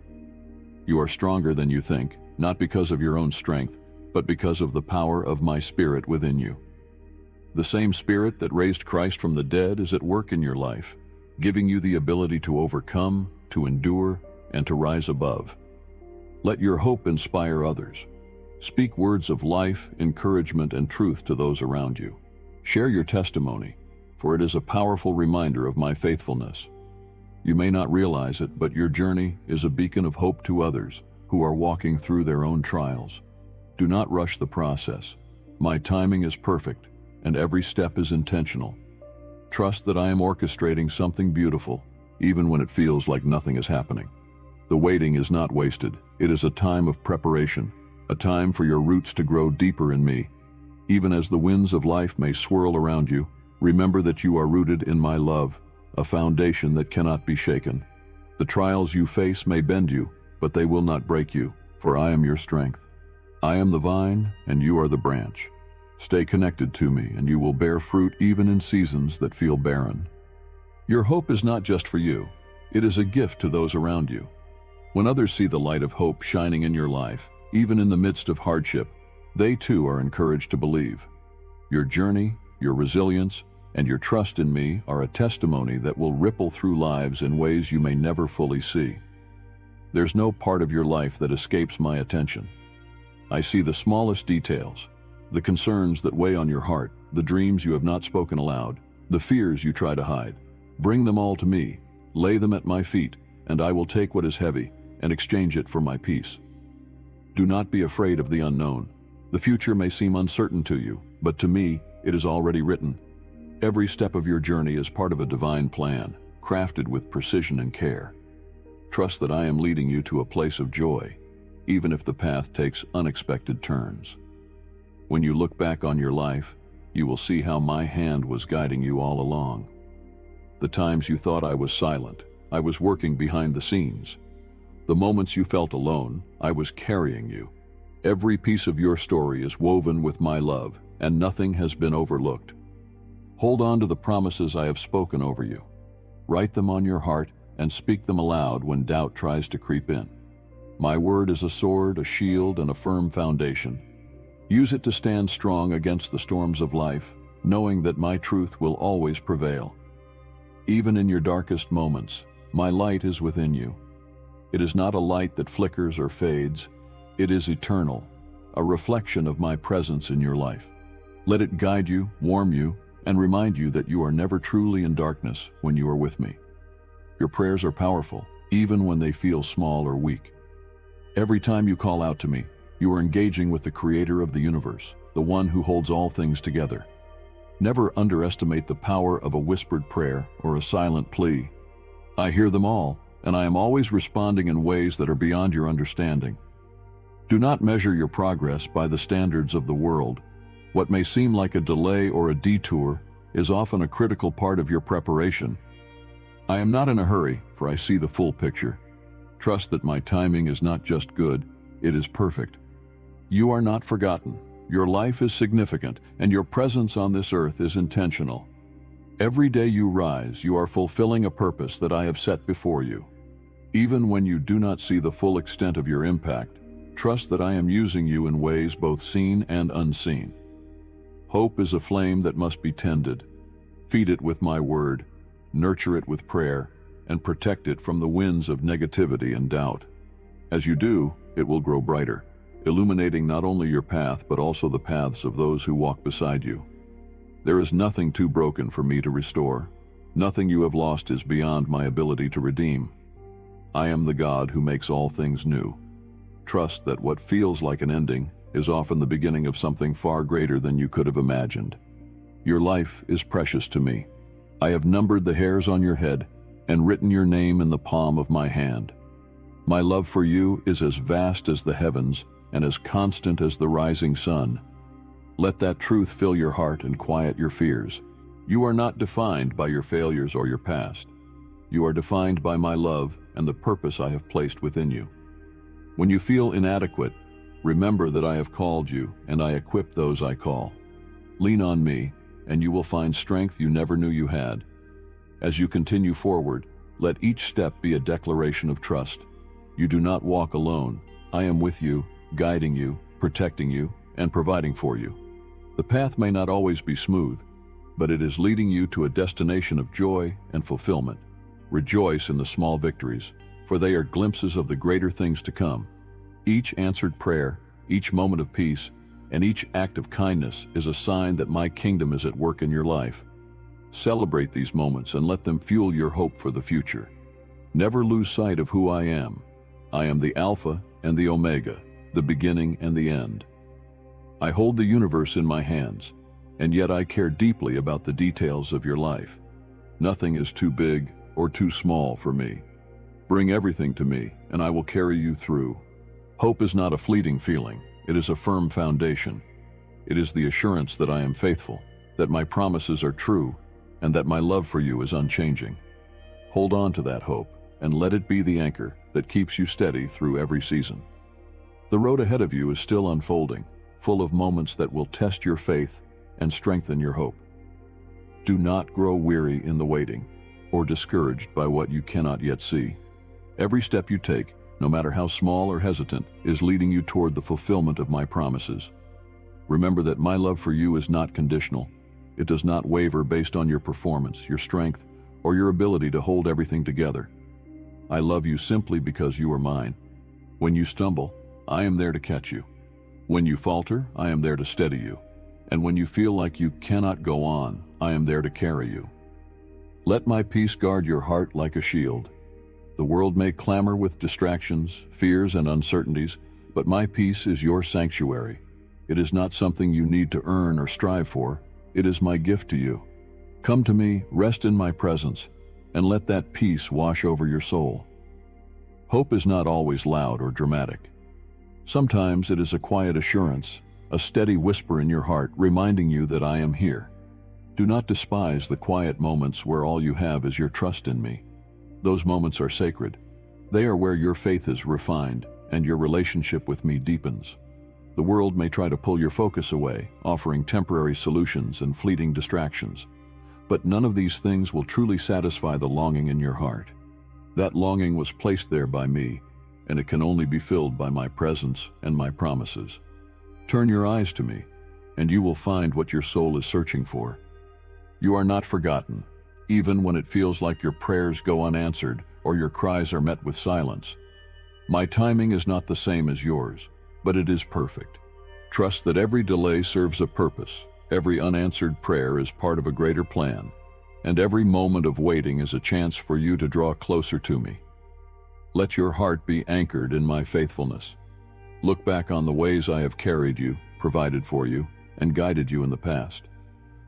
You are stronger than you think, not because of your own strength, but because of the power of my Spirit within you. The same Spirit that raised Christ from the dead is at work in your life, giving you the ability to overcome, to endure, and to rise above. Let your hope inspire others. Speak words of life, encouragement, and truth to those around you. Share your testimony, for it is a powerful reminder of my faithfulness. You may not realize it, but your journey is a beacon of hope to others who are walking through their own trials. Do not rush the process. My timing is perfect, and every step is intentional. Trust that I am orchestrating something beautiful, even when it feels like nothing is happening. The waiting is not wasted. It is a time of preparation, a time for your roots to grow deeper in me. Even as the winds of life may swirl around you, remember that you are rooted in my love, a foundation that cannot be shaken. The trials you face may bend you, but they will not break you, for I am your strength. I am the vine, and you are the branch. Stay connected to me, and you will bear fruit even in seasons that feel barren. Your hope is not just for you. It is a gift to those around you. When others see the light of hope shining in your life, even in the midst of hardship, they too are encouraged to believe. Your journey, your resilience, and your trust in me are a testimony that will ripple through lives in ways you may never fully see. There's no part of your life that escapes my attention. I see the smallest details, the concerns that weigh on your heart, the dreams you have not spoken aloud, the fears you try to hide. Bring them all to me, lay them at my feet, and I will take what is heavy and exchange it for my peace. Do not be afraid of the unknown. The future may seem uncertain to you, but to me, it is already written. Every step of your journey is part of a divine plan, crafted with precision and care. Trust that I am leading you to a place of joy, even if the path takes unexpected turns. When you look back on your life, you will see how my hand was guiding you all along. The times you thought I was silent, I was working behind the scenes. The moments you felt alone, I was carrying you. Every piece of your story is woven with my love, and nothing has been overlooked. Hold on to the promises I have spoken over you. Write them on your heart and speak them aloud when doubt tries to creep in. My word is a sword, a shield, and a firm foundation. Use it to stand strong against the storms of life, knowing that my truth will always prevail. Even in your darkest moments, my light is within you. It is not a light that flickers or fades. It is eternal, a reflection of my presence in your life. Let it guide you, warm you, and remind you that you are never truly in darkness when you are with me. Your prayers are powerful, even when they feel small or weak. Every time you call out to me, you are engaging with the Creator of the universe, the one who holds all things together. Never underestimate the power of a whispered prayer or a silent plea. I hear them all, and I am always responding in ways that are beyond your understanding. Do not measure your progress by the standards of the world. What may seem like a delay or a detour is often a critical part of your preparation. I am not in a hurry, for I see the full picture. Trust that my timing is not just good, it is perfect. You are not forgotten. Your life is significant, and your presence on this earth is intentional. Every day you rise, you are fulfilling a purpose that I have set before you. Even when you do not see the full extent of your impact, trust that I am using you in ways both seen and unseen. Hope is a flame that must be tended. Feed it with my word, nurture it with prayer, and protect it from the winds of negativity and doubt. As you do, it will grow brighter, illuminating not only your path but also the paths of those who walk beside you. There is nothing too broken for me to restore. Nothing you have lost is beyond my ability to redeem. I am the God who makes all things new. Trust that what feels like an ending is often the beginning of something far greater than you could have imagined. Your life is precious to me. I have numbered the hairs on your head and written your name in the palm of my hand. My love for you is as vast as the heavens and as constant as the rising sun. Let that truth fill your heart and quiet your fears. You are not defined by your failures or your past. You are defined by my love and the purpose I have placed within you. When you feel inadequate, remember that I have called you and I equip those I call. Lean on me, and you will find strength you never knew you had. As you continue forward, let each step be a declaration of trust. You do not walk alone. I am with you, guiding you, protecting you, and providing for you. The path may not always be smooth, but it is leading you to a destination of joy and fulfillment. Rejoice in the small victories, for they are glimpses of the greater things to come. Each answered prayer, each moment of peace, and each act of kindness is a sign that my kingdom is at work in your life. Celebrate these moments and let them fuel your hope for the future. Never lose sight of who I am. I am the Alpha and the Omega, the beginning and the end. I hold the universe in my hands, and yet I care deeply about the details of your life. Nothing is too big or too small for me. Bring everything to me, and I will carry you through. Hope is not a fleeting feeling. It is a firm foundation. It is the assurance that I am faithful, that my promises are true, and that my love for you is unchanging. Hold on to that hope, and let it be the anchor that keeps you steady through every season. The road ahead of you is still unfolding, full of moments that will test your faith and strengthen your hope. Do not grow weary in the waiting, or discouraged by what you cannot yet see. Every step you take, no matter how small or hesitant, is leading you toward the fulfillment of my promises. Remember that my love for you is not conditional. It does not waver based on your performance, your strength, or your ability to hold everything together. I love you simply because you are mine. When you stumble, I am there to catch you. When you falter, I am there to steady you. And when you feel like you cannot go on, I am there to carry you. Let my peace guard your heart like a shield. The world may clamor with distractions, fears, and uncertainties, but my peace is your sanctuary. It is not something you need to earn or strive for. It is my gift to you. Come to me, rest in my presence, and let that peace wash over your soul. Hope is not always loud or dramatic. Sometimes it is a quiet assurance, a steady whisper in your heart reminding you that I am here. Do not despise the quiet moments where all you have is your trust in me. Those moments are sacred. They are where your faith is refined and your relationship with me deepens. The world may try to pull your focus away, offering temporary solutions and fleeting distractions. But none of these things will truly satisfy the longing in your heart. That longing was placed there by me, and it can only be filled by my presence and my promises. Turn your eyes to me, and you will find what your soul is searching for. You are not forgotten, even when it feels like your prayers go unanswered or your cries are met with silence. My timing is not the same as yours, but it is perfect. Trust that every delay serves a purpose, every unanswered prayer is part of a greater plan, and every moment of waiting is a chance for you to draw closer to me. Let your heart be anchored in my faithfulness. Look back on the ways I have carried you, provided for you, and guided you in the past.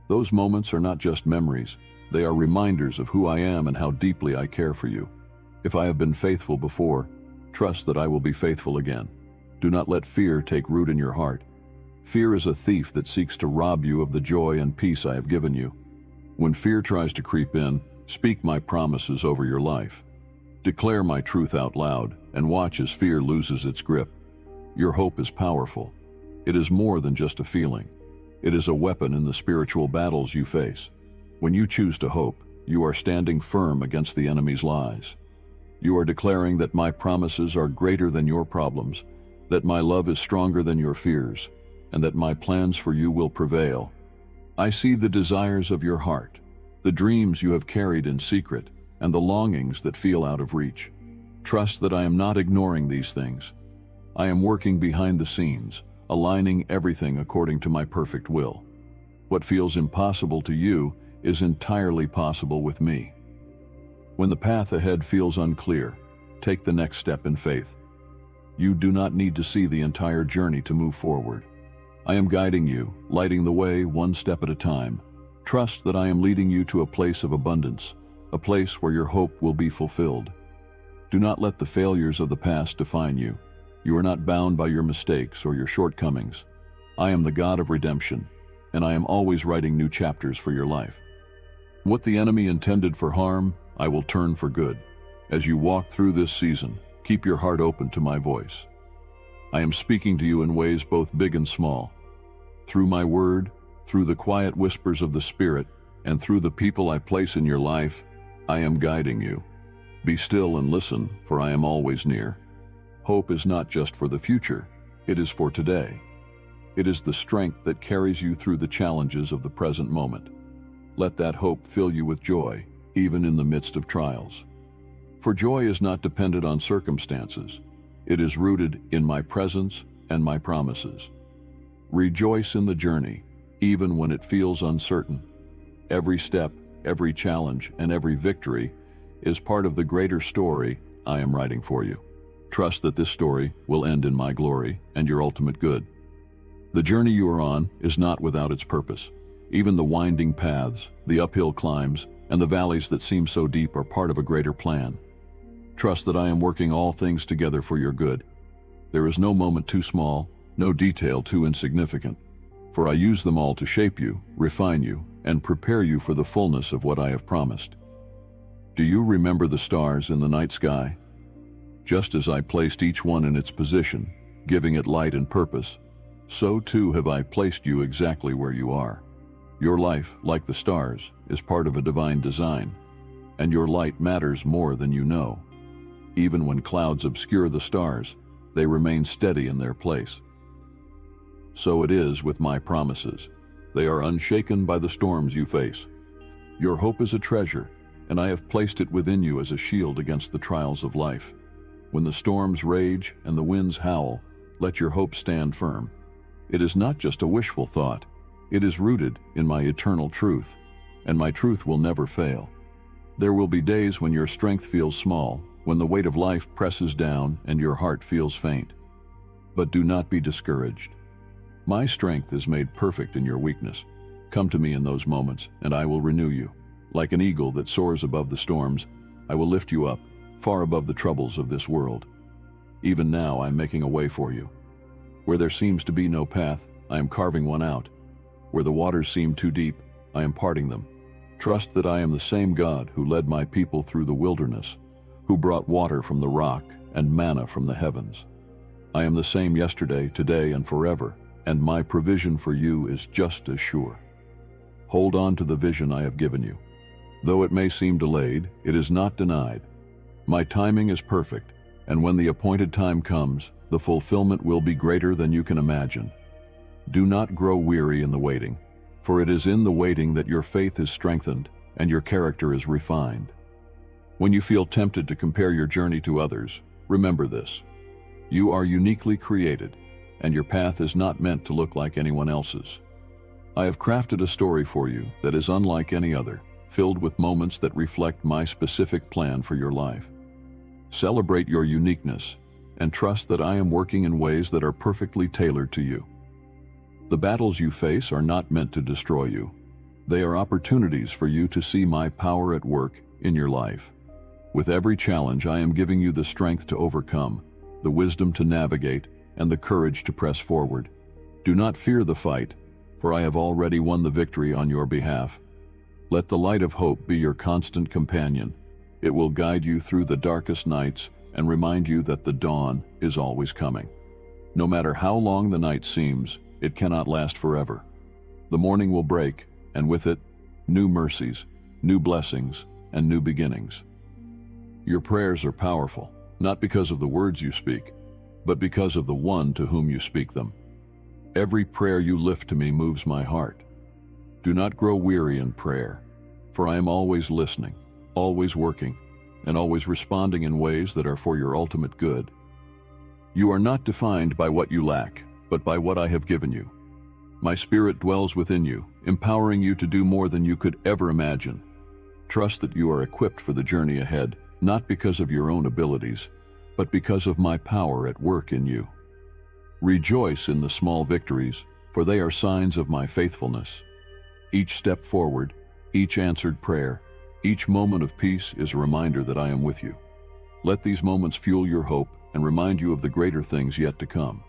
Those moments are not just memories, they are reminders of who I am and how deeply I care for you. If I have been faithful before, trust that I will be faithful again. Do not let fear take root in your heart. Fear is a thief that seeks to rob you of the joy and peace I have given you. When fear tries to creep in, speak my promises over your life. Declare my truth out loud and watch as fear loses its grip. Your hope is powerful. It is more than just a feeling. It is a weapon in the spiritual battles you face. When you choose to hope, you are standing firm against the enemy's lies. You are declaring that my promises are greater than your problems, that my love is stronger than your fears, and that my plans for you will prevail. I see the desires of your heart, the dreams you have carried in secret, and the longings that feel out of reach. Trust that I am not ignoring these things. I am working behind the scenes, aligning everything according to my perfect will. What feels impossible to you is entirely possible with me. When the path ahead feels unclear, take the next step in faith. You do not need to see the entire journey to move forward. I am guiding you, lighting the way one step at a time. Trust that I am leading you to a place of abundance, a place where your hope will be fulfilled. Do not let the failures of the past define you. You are not bound by your mistakes or your shortcomings. I am the God of redemption, and I am always writing new chapters for your life. What the enemy intended for harm, I will turn for good. As you walk through this season, keep your heart open to my voice. I am speaking to you in ways both big and small. Through my word, through the quiet whispers of the Spirit, and through the people I place in your life, I am guiding you. Be still and listen, for I am always near. Hope is not just for the future, it is for today. It is the strength that carries you through the challenges of the present moment. Let that hope fill you with joy, even in the midst of trials. For joy is not dependent on circumstances. It is rooted in my presence and my promises. Rejoice in the journey, even when it feels uncertain. Every step, every challenge, and every victory is part of the greater story I am writing for you. Trust that this story will end in my glory and your ultimate good. The journey you are on is not without its purpose. Even the winding paths, the uphill climbs, and the valleys that seem so deep are part of a greater plan. Trust that I am working all things together for your good. There is no moment too small, no detail too insignificant, for I use them all to shape you, refine you, and prepare you for the fullness of what I have promised. Do you remember the stars in the night sky? Just as I placed each one in its position, giving it light and purpose, so too have I placed you exactly where you are. Your life, like the stars, is part of a divine design, and your light matters more than you know. Even when clouds obscure the stars, they remain steady in their place. So it is with my promises. They are unshaken by the storms you face. Your hope is a treasure, and I have placed it within you as a shield against the trials of life. When the storms rage and the winds howl, let your hope stand firm. It is not just a wishful thought. It is rooted in my eternal truth, and my truth will never fail. There will be days when your strength feels small, when the weight of life presses down and your heart feels faint. But do not be discouraged. My strength is made perfect in your weakness. Come to me in those moments, and I will renew you. Like an eagle that soars above the storms, I will lift you up, far above the troubles of this world. Even now I am making a way for you. Where there seems to be no path, I am carving one out. Where the waters seem too deep, I am parting them. Trust that I am the same God who led my people through the wilderness, who brought water from the rock and manna from the heavens. I am the same yesterday, today, and forever, and my provision for you is just as sure. Hold on to the vision I have given you. Though it may seem delayed, it is not denied. My timing is perfect, and when the appointed time comes, the fulfillment will be greater than you can imagine. Do not grow weary in the waiting, for it is in the waiting that your faith is strengthened and your character is refined. When you feel tempted to compare your journey to others, remember this. You are uniquely created, and your path is not meant to look like anyone else's. I have crafted a story for you that is unlike any other, filled with moments that reflect my specific plan for your life. Celebrate your uniqueness and trust that I am working in ways that are perfectly tailored to you. The battles you face are not meant to destroy you. They are opportunities for you to see my power at work in your life. With every challenge, I am giving you the strength to overcome, the wisdom to navigate, and the courage to press forward. Do not fear the fight, for I have already won the victory on your behalf. Let the light of hope be your constant companion. It will guide you through the darkest nights and remind you that the dawn is always coming. No matter how long the night seems, it cannot last forever. The morning will break, and with it, new mercies, new blessings, and new beginnings. Your prayers are powerful, not because of the words you speak, but because of the one to whom you speak them. Every prayer you lift to me moves my heart. Do not grow weary in prayer, for I am always listening, always working, and always responding in ways that are for your ultimate good. You are not defined by what you lack, but by what I have given you. My Spirit dwells within you, empowering you to do more than you could ever imagine. Trust that you are equipped for the journey ahead, not because of your own abilities, but because of my power at work in you. Rejoice in the small victories, for they are signs of my faithfulness. Each step forward, each answered prayer, each moment of peace is a reminder that I am with you. Let these moments fuel your hope and remind you of the greater things yet to come.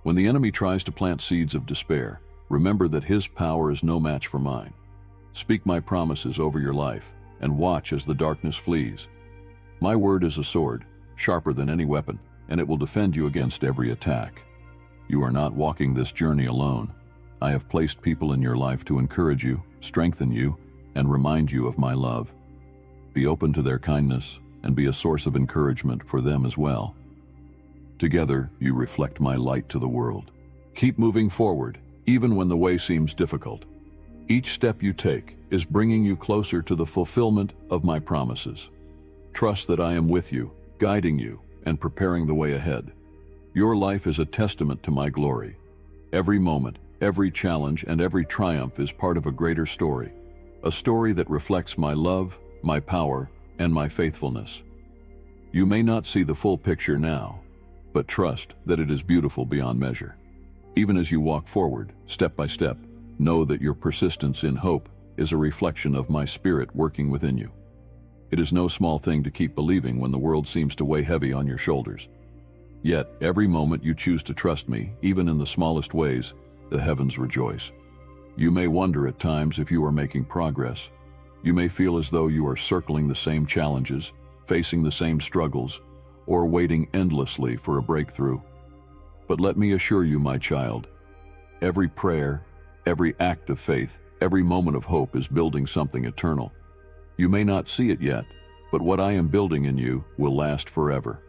When the enemy tries to plant seeds of despair, remember that his power is no match for mine. Speak my promises over your life, and watch as the darkness flees. My word is a sword, sharper than any weapon, and it will defend you against every attack. You are not walking this journey alone. I have placed people in your life to encourage you, strengthen you, and remind you of my love. Be open to their kindness and be a source of encouragement for them as well. Together, you reflect my light to the world. Keep moving forward, even when the way seems difficult. Each step you take is bringing you closer to the fulfillment of my promises. Trust that I am with you, guiding you, and preparing the way ahead. Your life is a testament to my glory. Every moment, every challenge, and every triumph is part of a greater story, a story that reflects my love, my power, and my faithfulness. You may not see the full picture now, but trust that it is beautiful beyond measure. Even as you walk forward, step by step, know that your persistence in hope is a reflection of my spirit working within you. It is no small thing to keep believing when the world seems to weigh heavy on your shoulders. Yet, every moment you choose to trust me, even in the smallest ways, the heavens rejoice. You may wonder at times if you are making progress. You may feel as though you are circling the same challenges, facing the same struggles, or waiting endlessly for a breakthrough. But let me assure you, my child, every prayer, every act of faith, every moment of hope is building something eternal. You may not see it yet, but what I am building in you will last forever.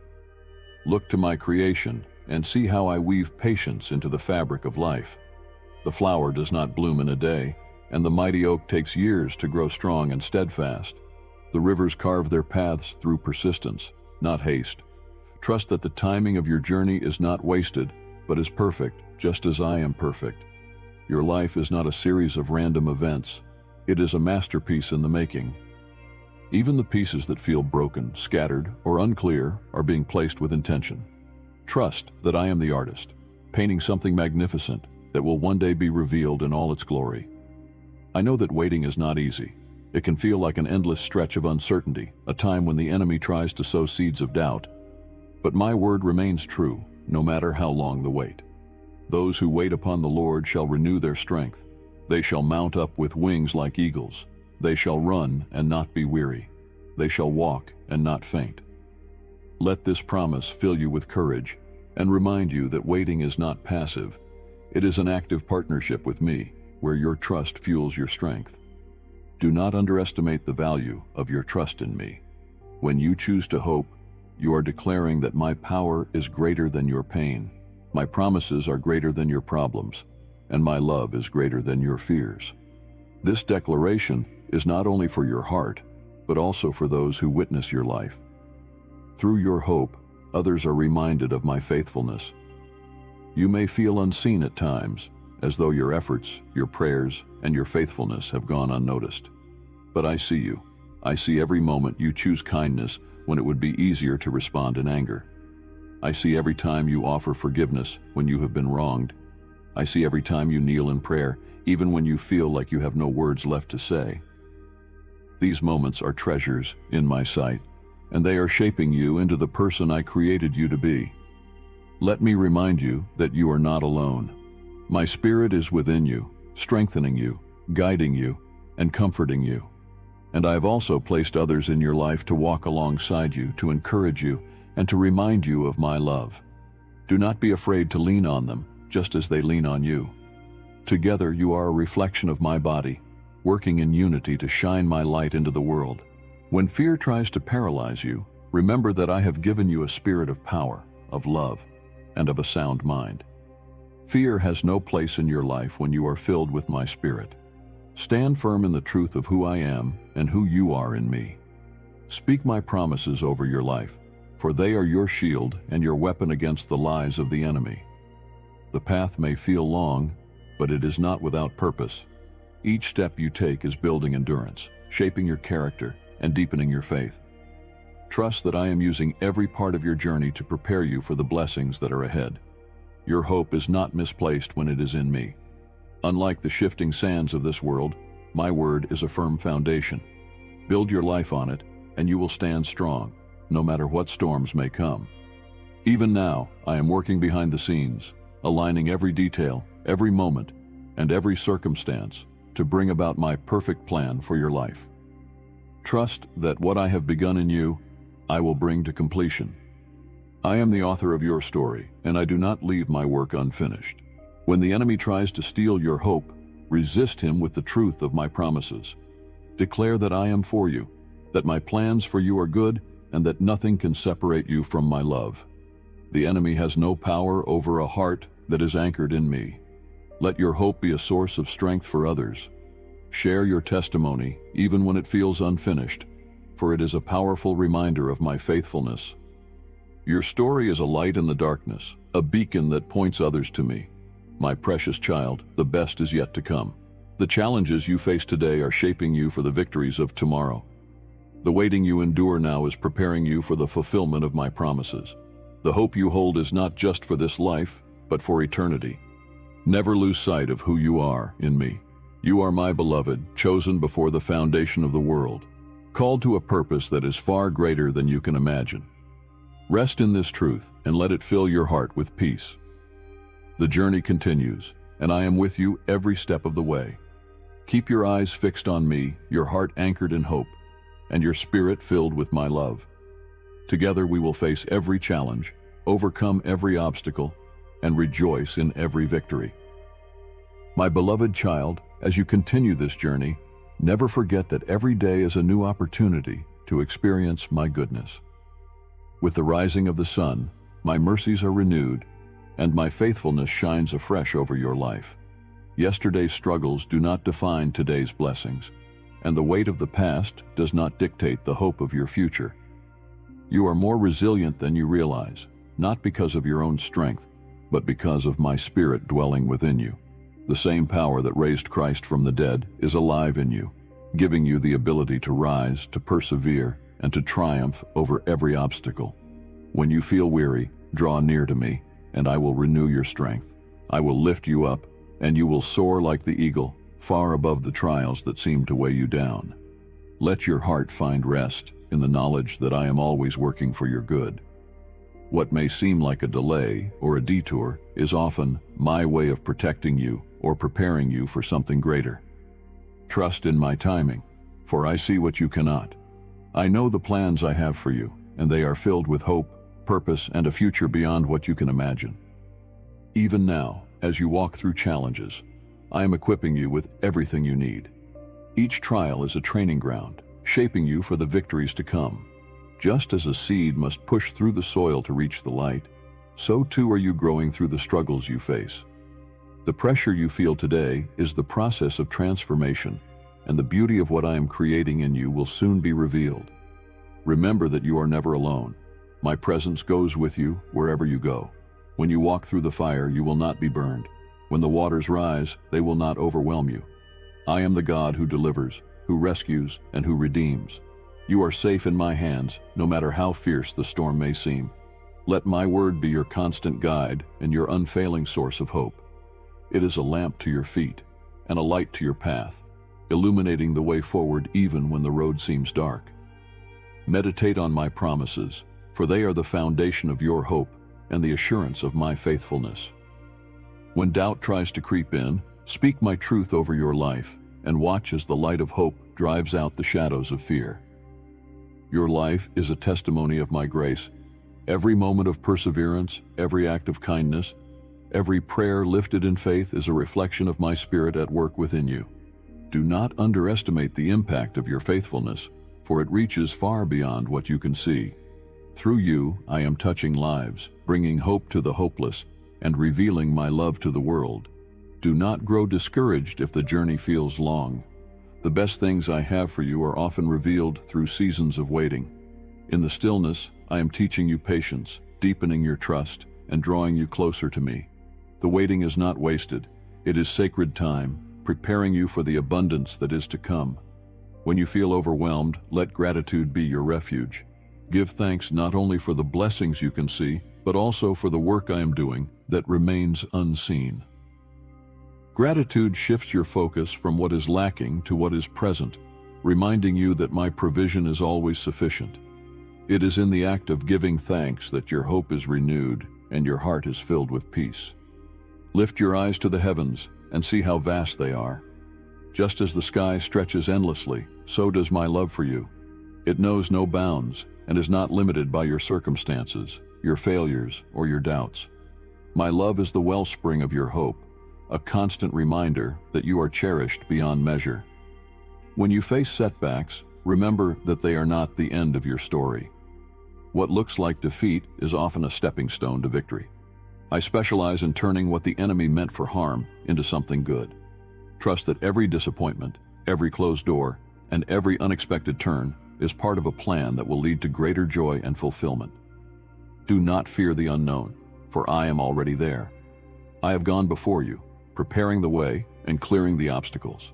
Look to my creation and see how I weave patience into the fabric of life. The flower does not bloom in a day, and the mighty oak takes years to grow strong and steadfast. The rivers carve their paths through persistence, not haste. Trust that the timing of your journey is not wasted, but is perfect, just as I am perfect. Your life is not a series of random events. It is a masterpiece in the making. Even the pieces that feel broken, scattered, or unclear are being placed with intention. Trust that I am the artist, painting something magnificent that will one day be revealed in all its glory. I know that waiting is not easy. It can feel like an endless stretch of uncertainty, a time when the enemy tries to sow seeds of doubt. But my word remains true, no matter how long the wait. Those who wait upon the Lord shall renew their strength. They shall mount up with wings like eagles. They shall run and not be weary. They shall walk and not faint. Let this promise fill you with courage and remind you that waiting is not passive. It is an active partnership with me, where your trust fuels your strength. Do not underestimate the value of your trust in me. When you choose to hope, you are declaring that my power is greater than your pain, my promises are greater than your problems, and my love is greater than your fears. This declaration is not only for your heart, but also for those who witness your life. Through your hope, others are reminded of my faithfulness. You may feel unseen at times, as though your efforts, your prayers, and your faithfulness have gone unnoticed. But I see you. I see every moment you choose kindness when it would be easier to respond in anger. I see every time you offer forgiveness when you have been wronged. I see every time you kneel in prayer, even when you feel like you have no words left to say. These moments are treasures in my sight, and they are shaping you into the person I created you to be. Let me remind you that you are not alone. My spirit is within you, strengthening you, guiding you, and comforting you. And I have also placed others in your life to walk alongside you, to encourage you, and to remind you of my love. Do not be afraid to lean on them, just as they lean on you. Together you are a reflection of my body, working in unity to shine my light into the world. When fear tries to paralyze you, remember that I have given you a spirit of power, of love, and of a sound mind. Fear has no place in your life when you are filled with my spirit. Stand firm in the truth of who I am and who you are in me. Speak my promises over your life, for they are your shield and your weapon against the lies of the enemy. The path may feel long, but it is not without purpose. Each step you take is building endurance, shaping your character, and deepening your faith. Trust that I am using every part of your journey to prepare you for the blessings that are ahead. Your hope is not misplaced when it is in me. Unlike the shifting sands of this world, my word is a firm foundation. Build your life on it, and you will stand strong, no matter what storms may come. Even now, I am working behind the scenes, aligning every detail, every moment, and every circumstance to bring about my perfect plan for your life. Trust that what I have begun in you, I will bring to completion. I am the author of your story, and I do not leave my work unfinished. When the enemy tries to steal your hope, resist him with the truth of my promises. Declare that I am for you, that my plans for you are good, and that nothing can separate you from my love. The enemy has no power over a heart that is anchored in me. Let your hope be a source of strength for others. Share your testimony, even when it feels unfinished, for it is a powerful reminder of my faithfulness. Your story is a light in the darkness, a beacon that points others to me. My precious child, the best is yet to come. The challenges you face today are shaping you for the victories of tomorrow. The waiting you endure now is preparing you for the fulfillment of my promises. The hope you hold is not just for this life, but for eternity. Never lose sight of who you are in me. You are my beloved, chosen before the foundation of the world, called to a purpose that is far greater than you can imagine. Rest in this truth and let it fill your heart with peace. The journey continues, and I am with you every step of the way. Keep your eyes fixed on me, your heart anchored in hope, and your spirit filled with my love. Together we will face every challenge, overcome every obstacle, and rejoice in every victory. My beloved child, as you continue this journey, never forget that every day is a new opportunity to experience my goodness. With the rising of the sun, my mercies are renewed, and my faithfulness shines afresh over your life. Yesterday's struggles do not define today's blessings, and the weight of the past does not dictate the hope of your future. You are more resilient than you realize, not because of your own strength, but because of my Spirit dwelling within you. The same power that raised Christ from the dead is alive in you, giving you the ability to rise, to persevere, and to triumph over every obstacle. When you feel weary, draw near to me, and I will renew your strength. I will lift you up, and you will soar like the eagle, far above the trials that seem to weigh you down. Let your heart find rest in the knowledge that I am always working for your good. What may seem like a delay or a detour is often my way of protecting you or preparing you for something greater. Trust in my timing, for I see what you cannot. I know the plans I have for you, and they are filled with hope, purpose, and a future beyond what you can imagine. Even now, as you walk through challenges, I am equipping you with everything you need. Each trial is a training ground, shaping you for the victories to come. Just as a seed must push through the soil to reach the light, so too are you growing through the struggles you face. The pressure you feel today is the process of transformation, and the beauty of what I am creating in you will soon be revealed. Remember that you are never alone. My presence goes with you wherever you go. When you walk through the fire, you will not be burned. When the waters rise, they will not overwhelm you. I am the God who delivers, who rescues, and who redeems. You are safe in my hands, no matter how fierce the storm may seem. Let my word be your constant guide and your unfailing source of hope. It is a lamp to your feet and a light to your path, illuminating the way forward even when the road seems dark. Meditate on my promises, for they are the foundation of your hope and the assurance of my faithfulness. When doubt tries to creep in, speak my truth over your life and watch as the light of hope drives out the shadows of fear. Your life is a testimony of my grace. Every moment of perseverance, every act of kindness, every prayer lifted in faith is a reflection of my Spirit at work within you. Do not underestimate the impact of your faithfulness, for it reaches far beyond what you can see. Through you, I am touching lives, bringing hope to the hopeless, and revealing my love to the world. Do not grow discouraged if the journey feels long. The best things I have for you are often revealed through seasons of waiting. In the stillness, I am teaching you patience, deepening your trust, and drawing you closer to me. The waiting is not wasted. It is sacred time, preparing you for the abundance that is to come. When you feel overwhelmed, let gratitude be your refuge. Give thanks not only for the blessings you can see, but also for the work I am doing that remains unseen. Gratitude shifts your focus from what is lacking to what is present, reminding you that my provision is always sufficient. It is in the act of giving thanks that your hope is renewed and your heart is filled with peace. Lift your eyes to the heavens and see how vast they are. Just as the sky stretches endlessly, so does my love for you, It knows no bounds and is not limited by your circumstances, your failures, or your doubts. My love is the wellspring of your hope, a constant reminder that you are cherished beyond measure. When you face setbacks, remember that they are not the end of your story. What looks like defeat is often a stepping stone to victory. I specialize in turning what the enemy meant for harm into something good. Trust that every disappointment, every closed door, and every unexpected turn is part of a plan that will lead to greater joy and fulfillment. Do not fear the unknown, for I am already there. I have gone before you, preparing the way and clearing the obstacles.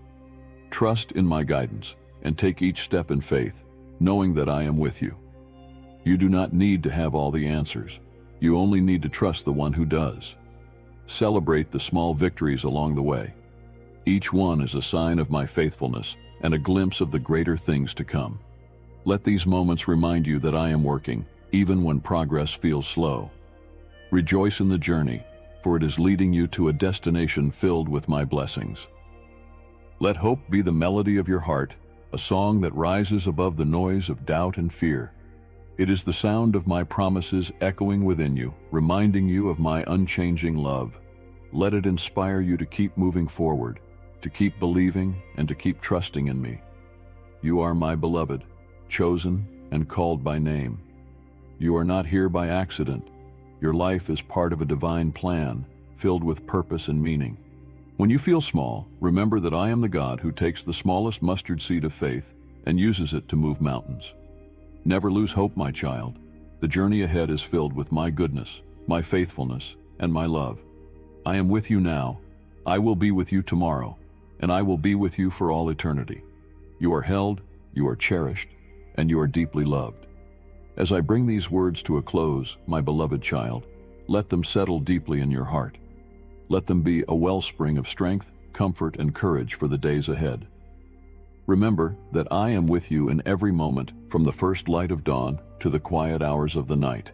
Trust in my guidance and take each step in faith, knowing that I am with you. You do not need to have all the answers. You only need to trust the one who does. Celebrate the small victories along the way. Each one is a sign of my faithfulness and a glimpse of the greater things to come. Let these moments remind you that I am working, even when progress feels slow. Rejoice in the journey, for it is leading you to a destination filled with my blessings. Let hope be the melody of your heart, a song that rises above the noise of doubt and fear. It is the sound of my promises echoing within you, reminding you of my unchanging love. Let it inspire you to keep moving forward, to keep believing, and to keep trusting in me. You are my beloved, chosen and called by name. You are not here by accident. Your life is part of a divine plan, filled with purpose and meaning. When you feel small, remember that I am the God who takes the smallest mustard seed of faith and uses it to move mountains. Never lose hope, my child. The journey ahead is filled with my goodness, my faithfulness, and my love. I am with you now, I will be with you tomorrow, and I will be with you for all eternity. You are held, you are cherished, and you are deeply loved. As I bring these words to a close, my beloved child, let them settle deeply in your heart. Let them be a wellspring of strength, comfort, and courage for the days ahead. Remember that I am with you in every moment, from the first light of dawn to the quiet hours of the night.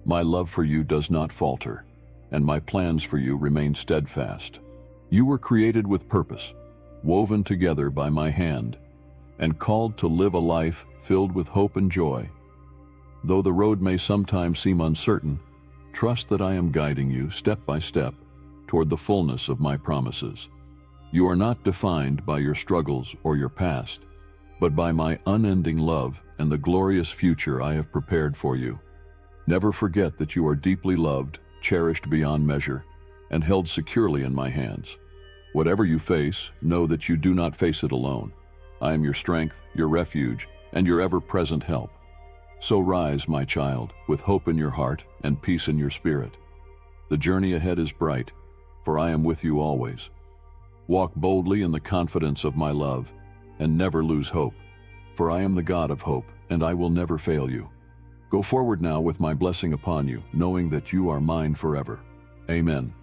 My love for you does not falter, and my plans for you remain steadfast. You were created with purpose, woven together by my hand, and called to live a life filled with hope and joy. Though the road may sometimes seem uncertain, trust that I am guiding you step by step toward the fullness of my promises. You are not defined by your struggles or your past, but by my unending love and the glorious future I have prepared for you. Never forget that you are deeply loved, cherished beyond measure, and held securely in my hands. Whatever you face, know that you do not face it alone. I am your strength, your refuge, and your ever-present help. So rise, my child, with hope in your heart and peace in your spirit. The journey ahead is bright, for I am with you always. Walk boldly in the confidence of my love, and never lose hope, for I am the God of hope, and I will never fail you. Go forward now with my blessing upon you, knowing that you are mine forever. Amen.